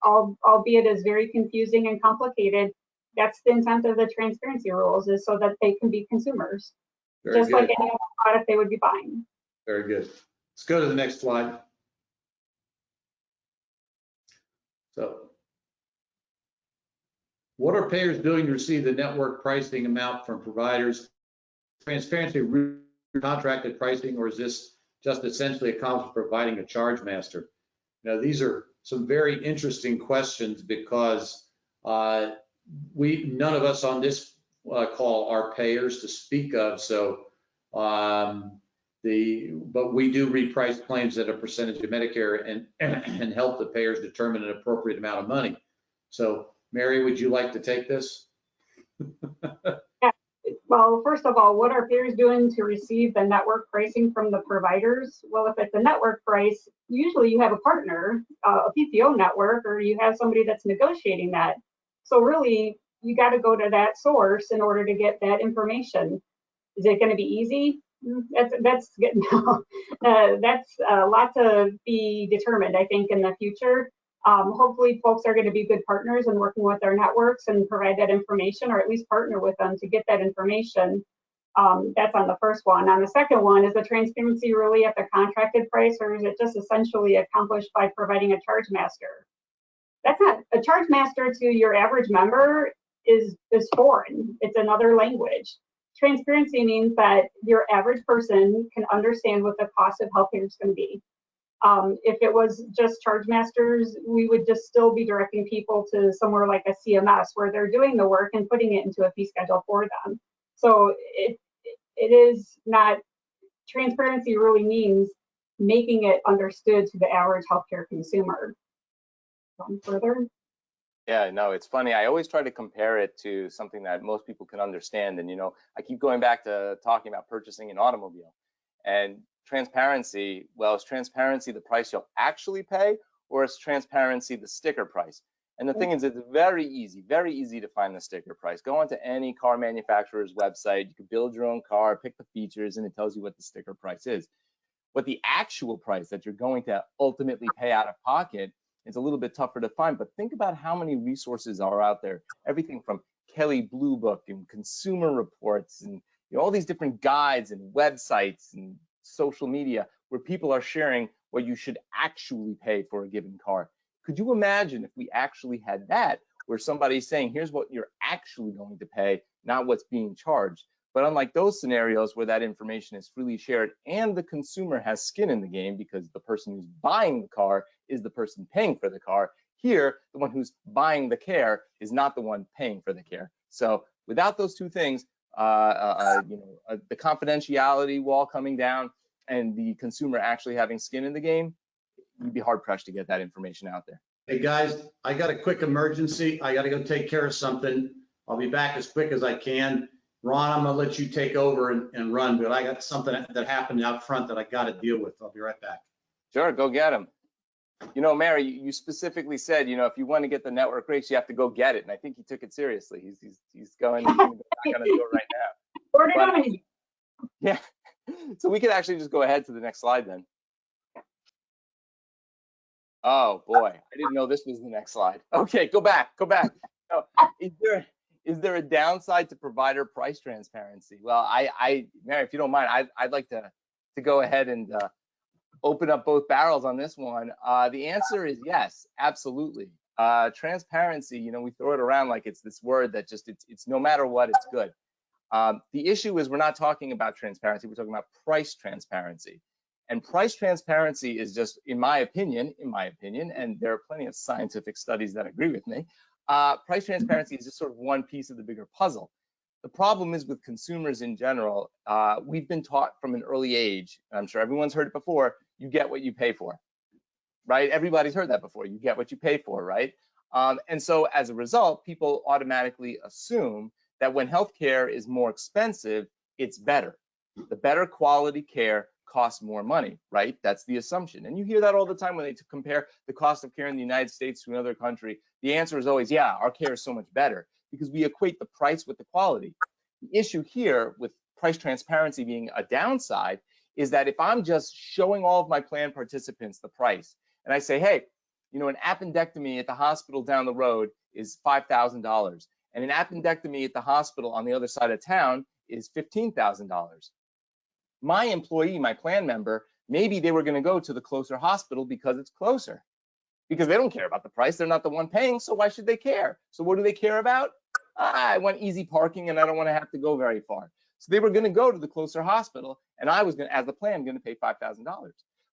albeit is very confusing and complicated, that's the intent of the transparency rules, is so that they can be consumers, Very just good. like any other product they would be buying. Very good. Let's go to the next slide. So, what are payers doing to receive the network pricing amount from providers? Transparency contracted pricing, or is this just essentially accomplished providing a charge master? These are some very interesting questions because none of us on this call are payers to speak of. So, but we do reprice claims at a percentage of Medicare and help the payers determine an appropriate amount of money. So, Mary, would you like to take this? Yeah. Well, first of all, what are payers doing to receive the network pricing from the providers? Well, if it's a network price, usually you have a partner, a PPO network, or you have somebody that's negotiating that. So really, you got to go to that source in order to get that information. Is it going to be easy? That's a lot to be determined, I think, in the future. Hopefully folks are going to be good partners and working with their networks and provide that information, or at least partner with them to get that information. That's on the first one. On the second one, is the transparency really at the contracted price, or is it just essentially accomplished by providing a charge master? That's not a charge master to your average member is foreign. It's another language. Transparency means that your average person can understand what the cost of healthcare is going to be. If it was just charge masters, we would just still be directing people to somewhere like a CMS where they're doing the work and putting it into a fee schedule for them. So it is not, transparency really means making it understood to the average healthcare consumer. Further? Yeah, no, it's funny. I always try to compare it to something that most people can understand. And, I keep going back to talking about purchasing an automobile. And transparency, well, is transparency the price you'll actually pay, or is transparency the sticker price? And the thing is, it's very easy to find the sticker price. Go onto any car manufacturer's website. You can build your own car, pick the features, and it tells you what the sticker price is. What the actual price that you're going to ultimately pay out of pocket, it's a little bit tougher to find, but think about how many resources are out there. Everything from Kelley Blue Book and Consumer Reports and all these different guides and websites and social media where people are sharing what you should actually pay for a given car. Could you imagine if we actually had that, where somebody's saying, here's what you're actually going to pay, not what's being charged? But unlike those scenarios where that information is freely shared and the consumer has skin in the game because the person who's buying the car is the person paying for the car, here, the one who's buying the care is not the one paying for the care. So without those two things, the confidentiality wall coming down and the consumer actually having skin in the game, you'd be hard pressed to get that information out there. Hey guys, I got a quick emergency. I got to go take care of something. I'll be back as quick as I can. Ron, I'm gonna let you take over and run, but I got something that happened out front that I got to deal with. I'll be right back. Sure, go get them. Mary, you specifically said, if you want to get the network rates, you have to go get it, and I think he took it seriously. He's going to do it right now. But, yeah, so we could actually just go ahead to the next slide then. Oh boy, I didn't know this was the next slide. Okay, go back. Oh, is there a downside to provider price transparency? Well, Mary, if you don't mind, I'd like to go ahead and open up both barrels on this one. The answer is yes, absolutely. Transparency, we throw it around like it's this word that just it's no matter what, it's good. The issue is we're not talking about transparency, we're talking about price transparency. And price transparency is just, in my opinion, and there are plenty of scientific studies that agree with me, price transparency is just sort of one piece of the bigger puzzle. The problem is with consumers in general, we've been taught from an early age, and I'm sure everyone's heard it before, you get what you pay for. right? Everybody's heard that before. You get what you pay for, right? And so as a result, people automatically assume that when healthcare is more expensive, it's better. The better quality care costs more money, right? That's the assumption. And you hear that all the time when they compare the cost of care in the United States to another country. The answer is always, yeah, our care is so much better, because we equate the price with the quality. The issue here with price transparency being a downside is that if I'm just showing all of my plan participants the price, and I say, hey, you know, an appendectomy at the hospital down the road is $5,000, and an appendectomy at the hospital on the other side of town is $15,000. My employee, my plan member, maybe they were going to go to the closer hospital because it's closer, because they don't care about the price. They're not the one paying, so why should they care? So what do they care about? I want easy parking and I don't want to have to go very far. So they were going to go to the closer hospital, and I was going to, as the plan, going to pay $5,000.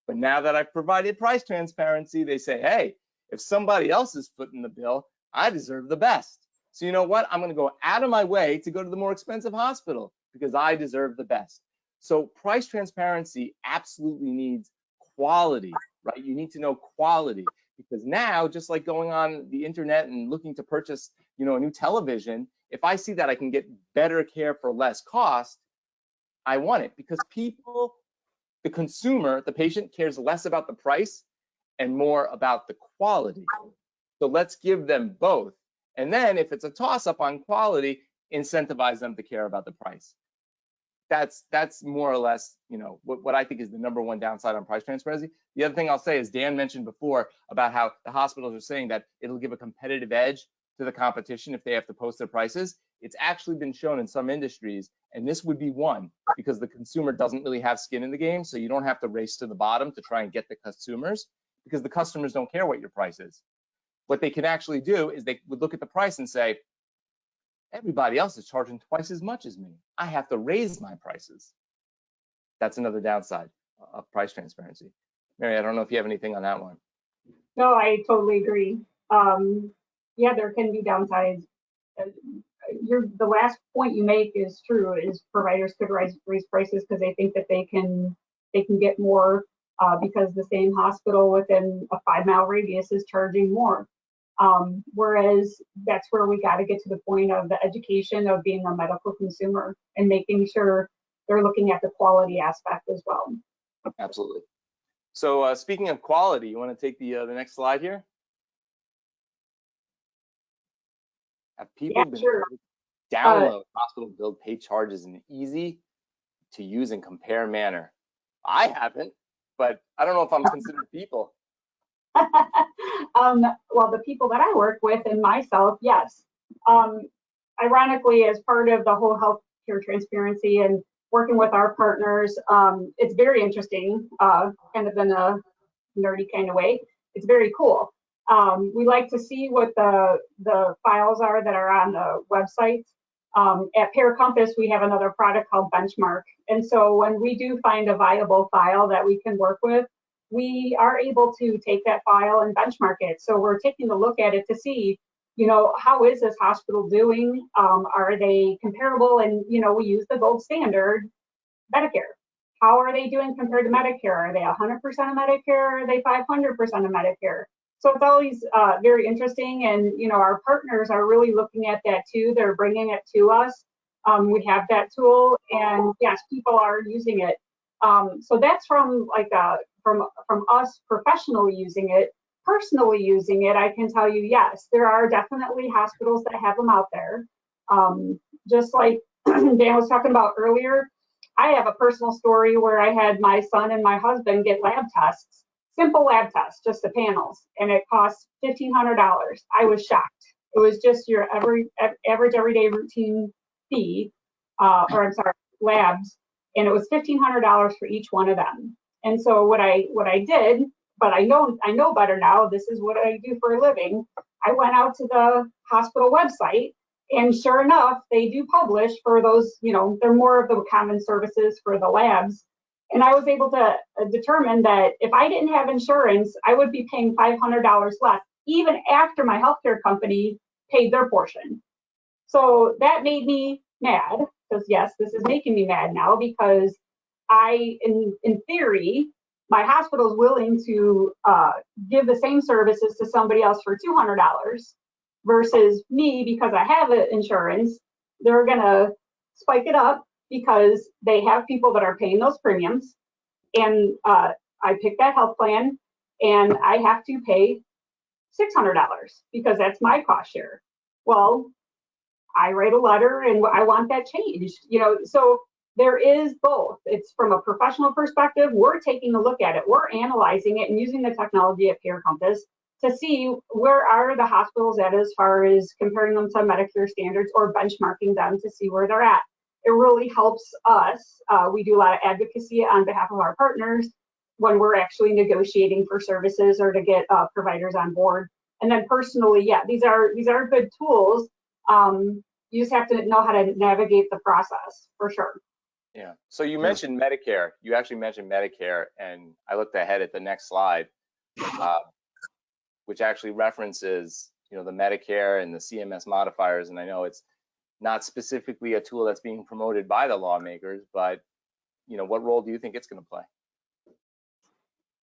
But now that I've provided price transparency, they say, hey, if somebody else is footing the bill, I deserve the best. So you know what? I'm going to go out of my way to go to the more expensive hospital because I deserve the best. So price transparency absolutely needs quality, right? You need to know quality, because now, just like going on the internet and looking to purchase, you know, a new television, if I see that I can get better care for less cost, I want it, because people, the consumer, the patient, cares less about the price and more about the quality. So let's give them both. And then if it's a toss-up on quality, incentivize them to care about the price. That's more or less, you know, what I think is the #1 downside on price transparency. The other thing I'll say is Dan mentioned before about how the hospitals are saying that it'll give a competitive edge to the competition if they have to post their prices. It's actually been shown in some industries, and this would be one, because the consumer doesn't really have skin in the game, so you don't have to race to the bottom to try and get the consumers, because the customers don't care what your price is. What they can actually do is they would look at the price and say, everybody else is charging twice as much as me. I have to raise my prices. That's another downside of price transparency. Mary, I don't know if you have anything on that one. No, I totally agree. Yeah, there can be downsides. The last point you make is true, is providers could raise prices because they think that they can get more because the same hospital within a 5-mile radius is charging more. Whereas that's where we got to get to the point of the education of being a medical consumer and making sure they're looking at the quality aspect as well. Absolutely. So speaking of quality, you want to take the next slide here? Have people been able to download hospital billed pay charges in an easy to use and compare manner? I haven't, but I don't know if I'm considered people. Well, the people that I work with and myself, yes. Ironically, as part of the whole healthcare transparency and working with our partners, it's very interesting, kind of in a nerdy kind of way. It's very cool. We like to see what the files are that are on the website. At Pear Compass, we have another product called Benchmark. And so when we do find a viable file that we can work with, we are able to take that file and benchmark it. So we're taking a look at it to see, you know, how is this hospital doing? Are they comparable? And, you know, we use the gold standard, Medicare. How are they doing compared to Medicare? Are they 100% of Medicare? Are they 500% of Medicare? So it's always very interesting. And, you know, our partners are really looking at that too. They're bringing it to us. We have that tool, and yes, people are using it. So that's from like from us professionally using it. Personally using it, I can tell you, yes, there are definitely hospitals that have them out there. Just like Dan was talking about earlier, I have a personal story where I had my son and my husband get lab tests, simple lab tests, just the panels, and it cost $1,500. I was shocked. It was just your average everyday routine fee, labs, and it was $1,500 for each one of them. And so what I did, but I know better now, this is what I do for a living. I went out to the hospital website, and sure enough, they do publish for those, you know, they're more of the common services for the labs. And I was able to determine that if I didn't have insurance, I would be paying $500 less, even after my healthcare company paid their portion. So that made me mad, because yes, this is making me mad now, because I, in theory, my hospital is willing to give the same services to somebody else for $200 versus me, because I have insurance, they're going to spike it up because they have people that are paying those premiums. And I pick that health plan and I have to pay $600 because that's my cost share. Well, I write a letter and I want that changed, so there is both. It's from a professional perspective, we're taking a look at it, we're analyzing it and using the technology at Peer Compass to see where are the hospitals at as far as comparing them to Medicare standards or benchmarking them to see where they're at. It really helps us. We do a lot of advocacy on behalf of our partners when we're actually negotiating for services or to get providers on board. And then personally, yeah, these are good tools. You just have to know how to navigate the process for sure. Yeah. So you mentioned Medicare. You actually mentioned Medicare, and I looked ahead at the next slide, which actually references, the Medicare and the CMS modifiers. And I know it's not specifically a tool that's being promoted by the lawmakers, but what role do you think it's going to play?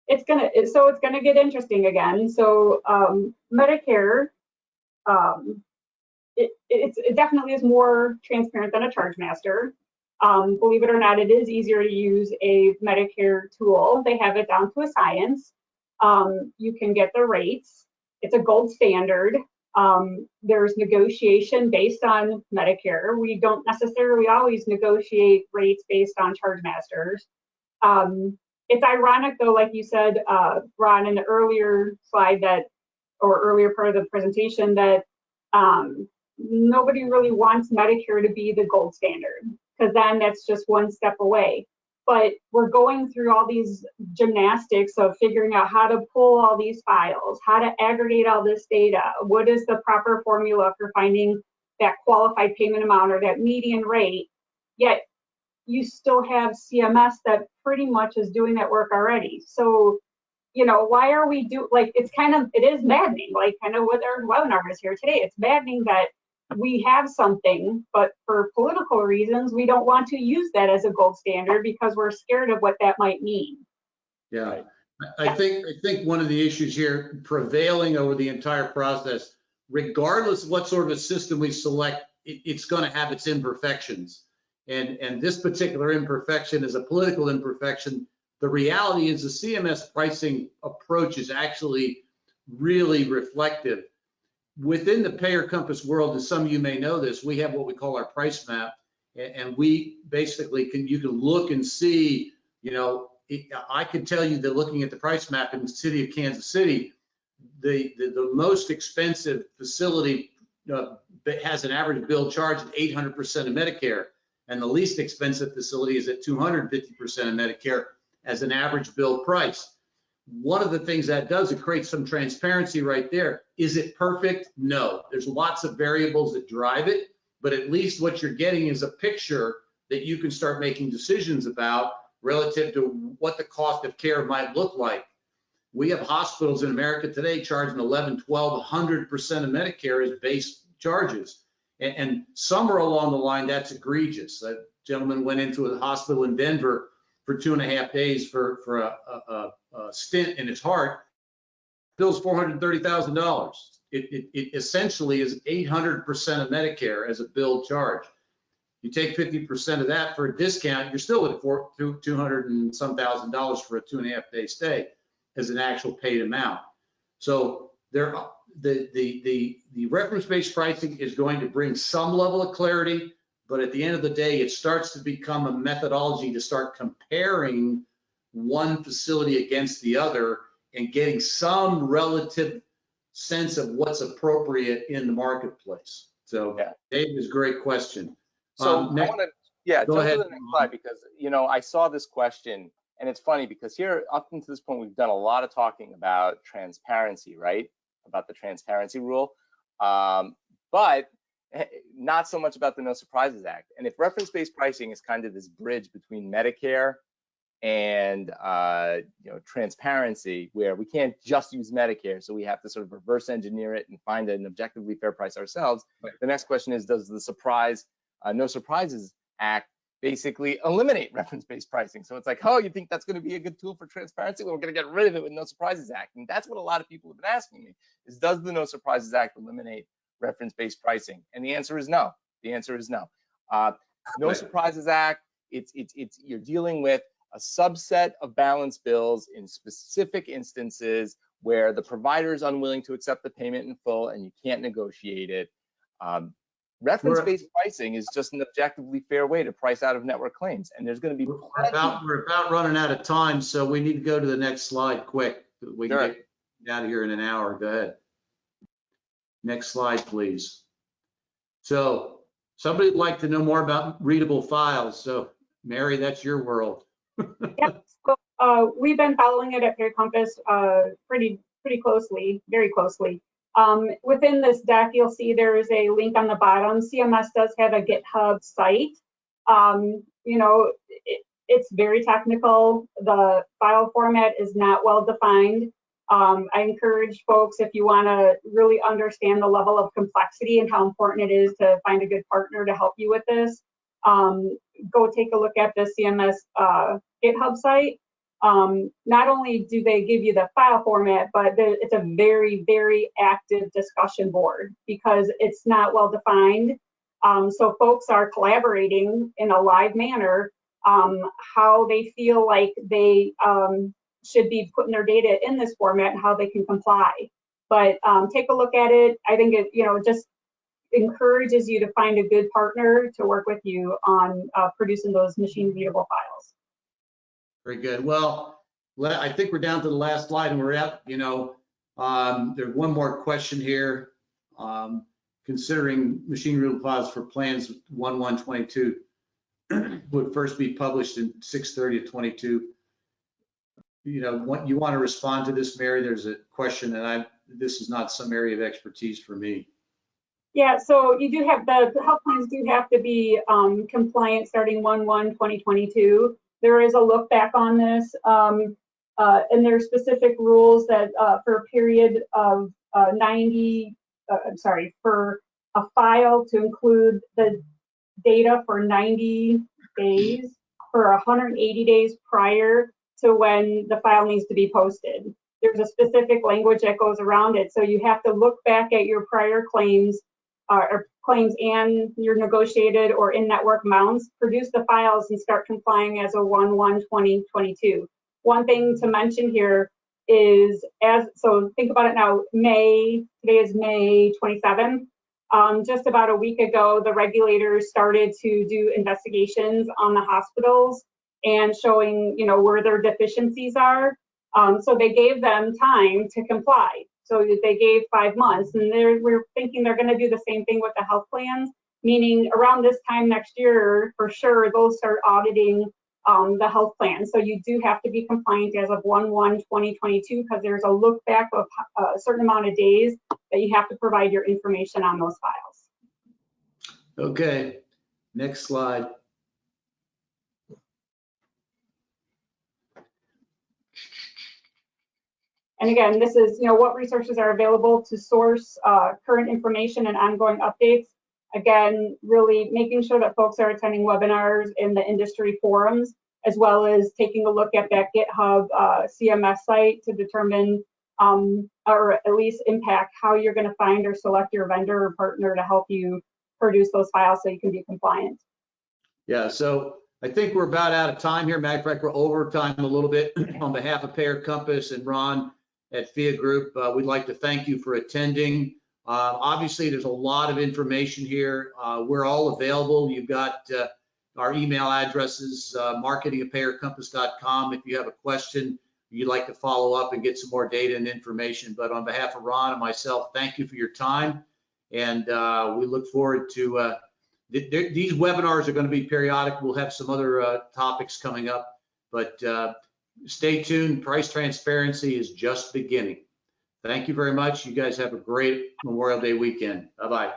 It's gonna get interesting again. So Medicare, it definitely is more transparent than a charge master. Believe it or not, it is easier to use a Medicare tool. They have it down to a science. You can get the rates. It's a gold standard. There's negotiation based on Medicare. We don't necessarily always negotiate rates based on charge masters. It's ironic though, like you said, Ron, in the earlier slide or earlier part of the presentation, that nobody really wants Medicare to be the gold standard, because then that's just one step away. But we're going through all these gymnastics of figuring out how to pull all these files, how to aggregate all this data, what is the proper formula for finding that qualified payment amount or that median rate, yet you still have CMS that pretty much is doing that work already. So, why are we it is maddening, like kind of what our webinar is here today. It's maddening that we have something, but for political reasons, we don't want to use that as a gold standard because we're scared of what that might mean. Yeah, I think one of the issues here prevailing over the entire process, regardless of what sort of a system we select, it's going to have its imperfections. And this particular imperfection is a political imperfection. The reality is the CMS pricing approach is actually really reflective. Within the payer compass world, as some of you may know this, we have what we call our price map. And we basically you can look and see, I can tell you that looking at the price map in the city of Kansas City, the most expensive facility has an average bill charge of 800% of Medicare. And the least expensive facility is at 250% of Medicare as an average bill price. One of the things that does, it creates some transparency right there. Is it perfect? No. There's lots of variables that drive it, but at least what you're getting is a picture that you can start making decisions about relative to what the cost of care might look like. We have hospitals in America today charging 11, 12, 100% of Medicare as base charges. And somewhere along the line, that's egregious. A gentleman went into a hospital in Denver for 2.5 days for a stent in his heart. Bill's $430,000. It essentially is 800% of Medicare as a bill charge. You take 50% of that for a discount, you're still at $200 and some thousand for a 2.5 day stay as an actual paid amount. So the reference-based pricing is going to bring some level of clarity, but at the end of the day, it starts to become a methodology to start comparing one facility against the other and getting some relative sense of what's appropriate in the marketplace. So yeah. Dave, is a great question. So I want to, jump to the next slide because, I saw this question, and it's funny because here, up until this point, we've done a lot of talking about transparency, right? About the transparency rule, but not so much about the No Surprises Act. And if reference-based pricing is kind of this bridge between Medicare and transparency, where we can't just use Medicare, so we have to sort of reverse engineer it and find an objectively fair price ourselves. Right. The next question is, does the No Surprises Act basically eliminate reference-based pricing. So it's like, oh, you think that's going to be a good tool for transparency? Well, we're going to get rid of it with No Surprises Act. And that's what a lot of people have been asking me, is does the No Surprises Act eliminate reference-based pricing? And the answer is no. The answer is no. No Surprises Act, it's you're dealing with a subset of balance bills in specific instances where the provider is unwilling to accept the payment in full and you can't negotiate it. Reference-based pricing is just an objectively fair way to price out of network claims, and there's going to be we're about running out of time, so we need to go to the next slide quick. We can get out of here in an hour. Go ahead. Next slide, please. So somebody would like to know more about readable files. So Mary, that's your world. Yep. So, we've been following it at Fair Compass pretty closely, very closely. Within this deck, you'll see there is a link on the bottom. CMS does have a GitHub site. You know, it's very technical. The file format is not well defined. I encourage folks, if you want to really understand the level of complexity and how important it is to find a good partner to help you with this, go take a look at the CMS GitHub site. Not only do they give you the file format, but it's a very, very active discussion board because it's not well defined. So folks are collaborating in a live manner, how they feel like they should be putting their data in this format and how they can comply. But take a look at it. I think it, you know, just encourages you to find a good partner to work with you on producing those machine readable files. Very good. Well, I think we're down to the last slide and we're at, you know, there's one more question here. Considering machine readable files for plans 1/1/22 would first be published in 6/30/22. You know, what you want to respond to this, Mary? There's a question, and this is not some area of expertise for me. Yeah, so you do have the health plans do have to be compliant starting 1/1/2022. There is a look back on this, and there are specific rules that for a period of 90. For a file to include the data for 90 days, for 180 days prior to when the file needs to be posted. There's a specific language that goes around it. So you have to look back at your prior claims or claims and your negotiated or in-network amounts, produce the files and start complying as of 1/1/2022. One thing to mention here is, so think about it now, today is May 27th. Just about a week ago, the regulators started to do investigations on the hospitals and showing, you know, where their deficiencies are. So they gave them time to comply. So they gave 5 months, and we're thinking they're going to do the same thing with the health plans, meaning around this time next year, for sure, they'll start auditing the health plan. So you do have to be compliant as of 1/1/2022 because there's a look back of a certain amount of days that you have to provide your information on those files. Okay, next slide. And again, this is, you know, what resources are available to source current information and ongoing updates. Again, really making sure that folks are attending webinars in the industry forums, as well as taking a look at that GitHub CMS site to determine or at least impact how you're going to find or select your vendor or partner to help you produce those files so you can be compliant. Yeah, so I think we're about out of time here. Matter of fact, we're over time a little bit. On behalf of Payer Compass and Ron at Phia Group, we'd like to thank you for attending. Obviously, there's a lot of information here. We're all available. You've got our email addresses, marketing@payercompass.com. If you have a question, you'd like to follow up and get some more data and information. But on behalf of Ron and myself, thank you for your time. And we look forward to these webinars are going to be periodic. We'll have some other topics coming up, but stay tuned. Price transparency is just beginning. Thank you very much. You guys have a great Memorial Day weekend. Bye-bye.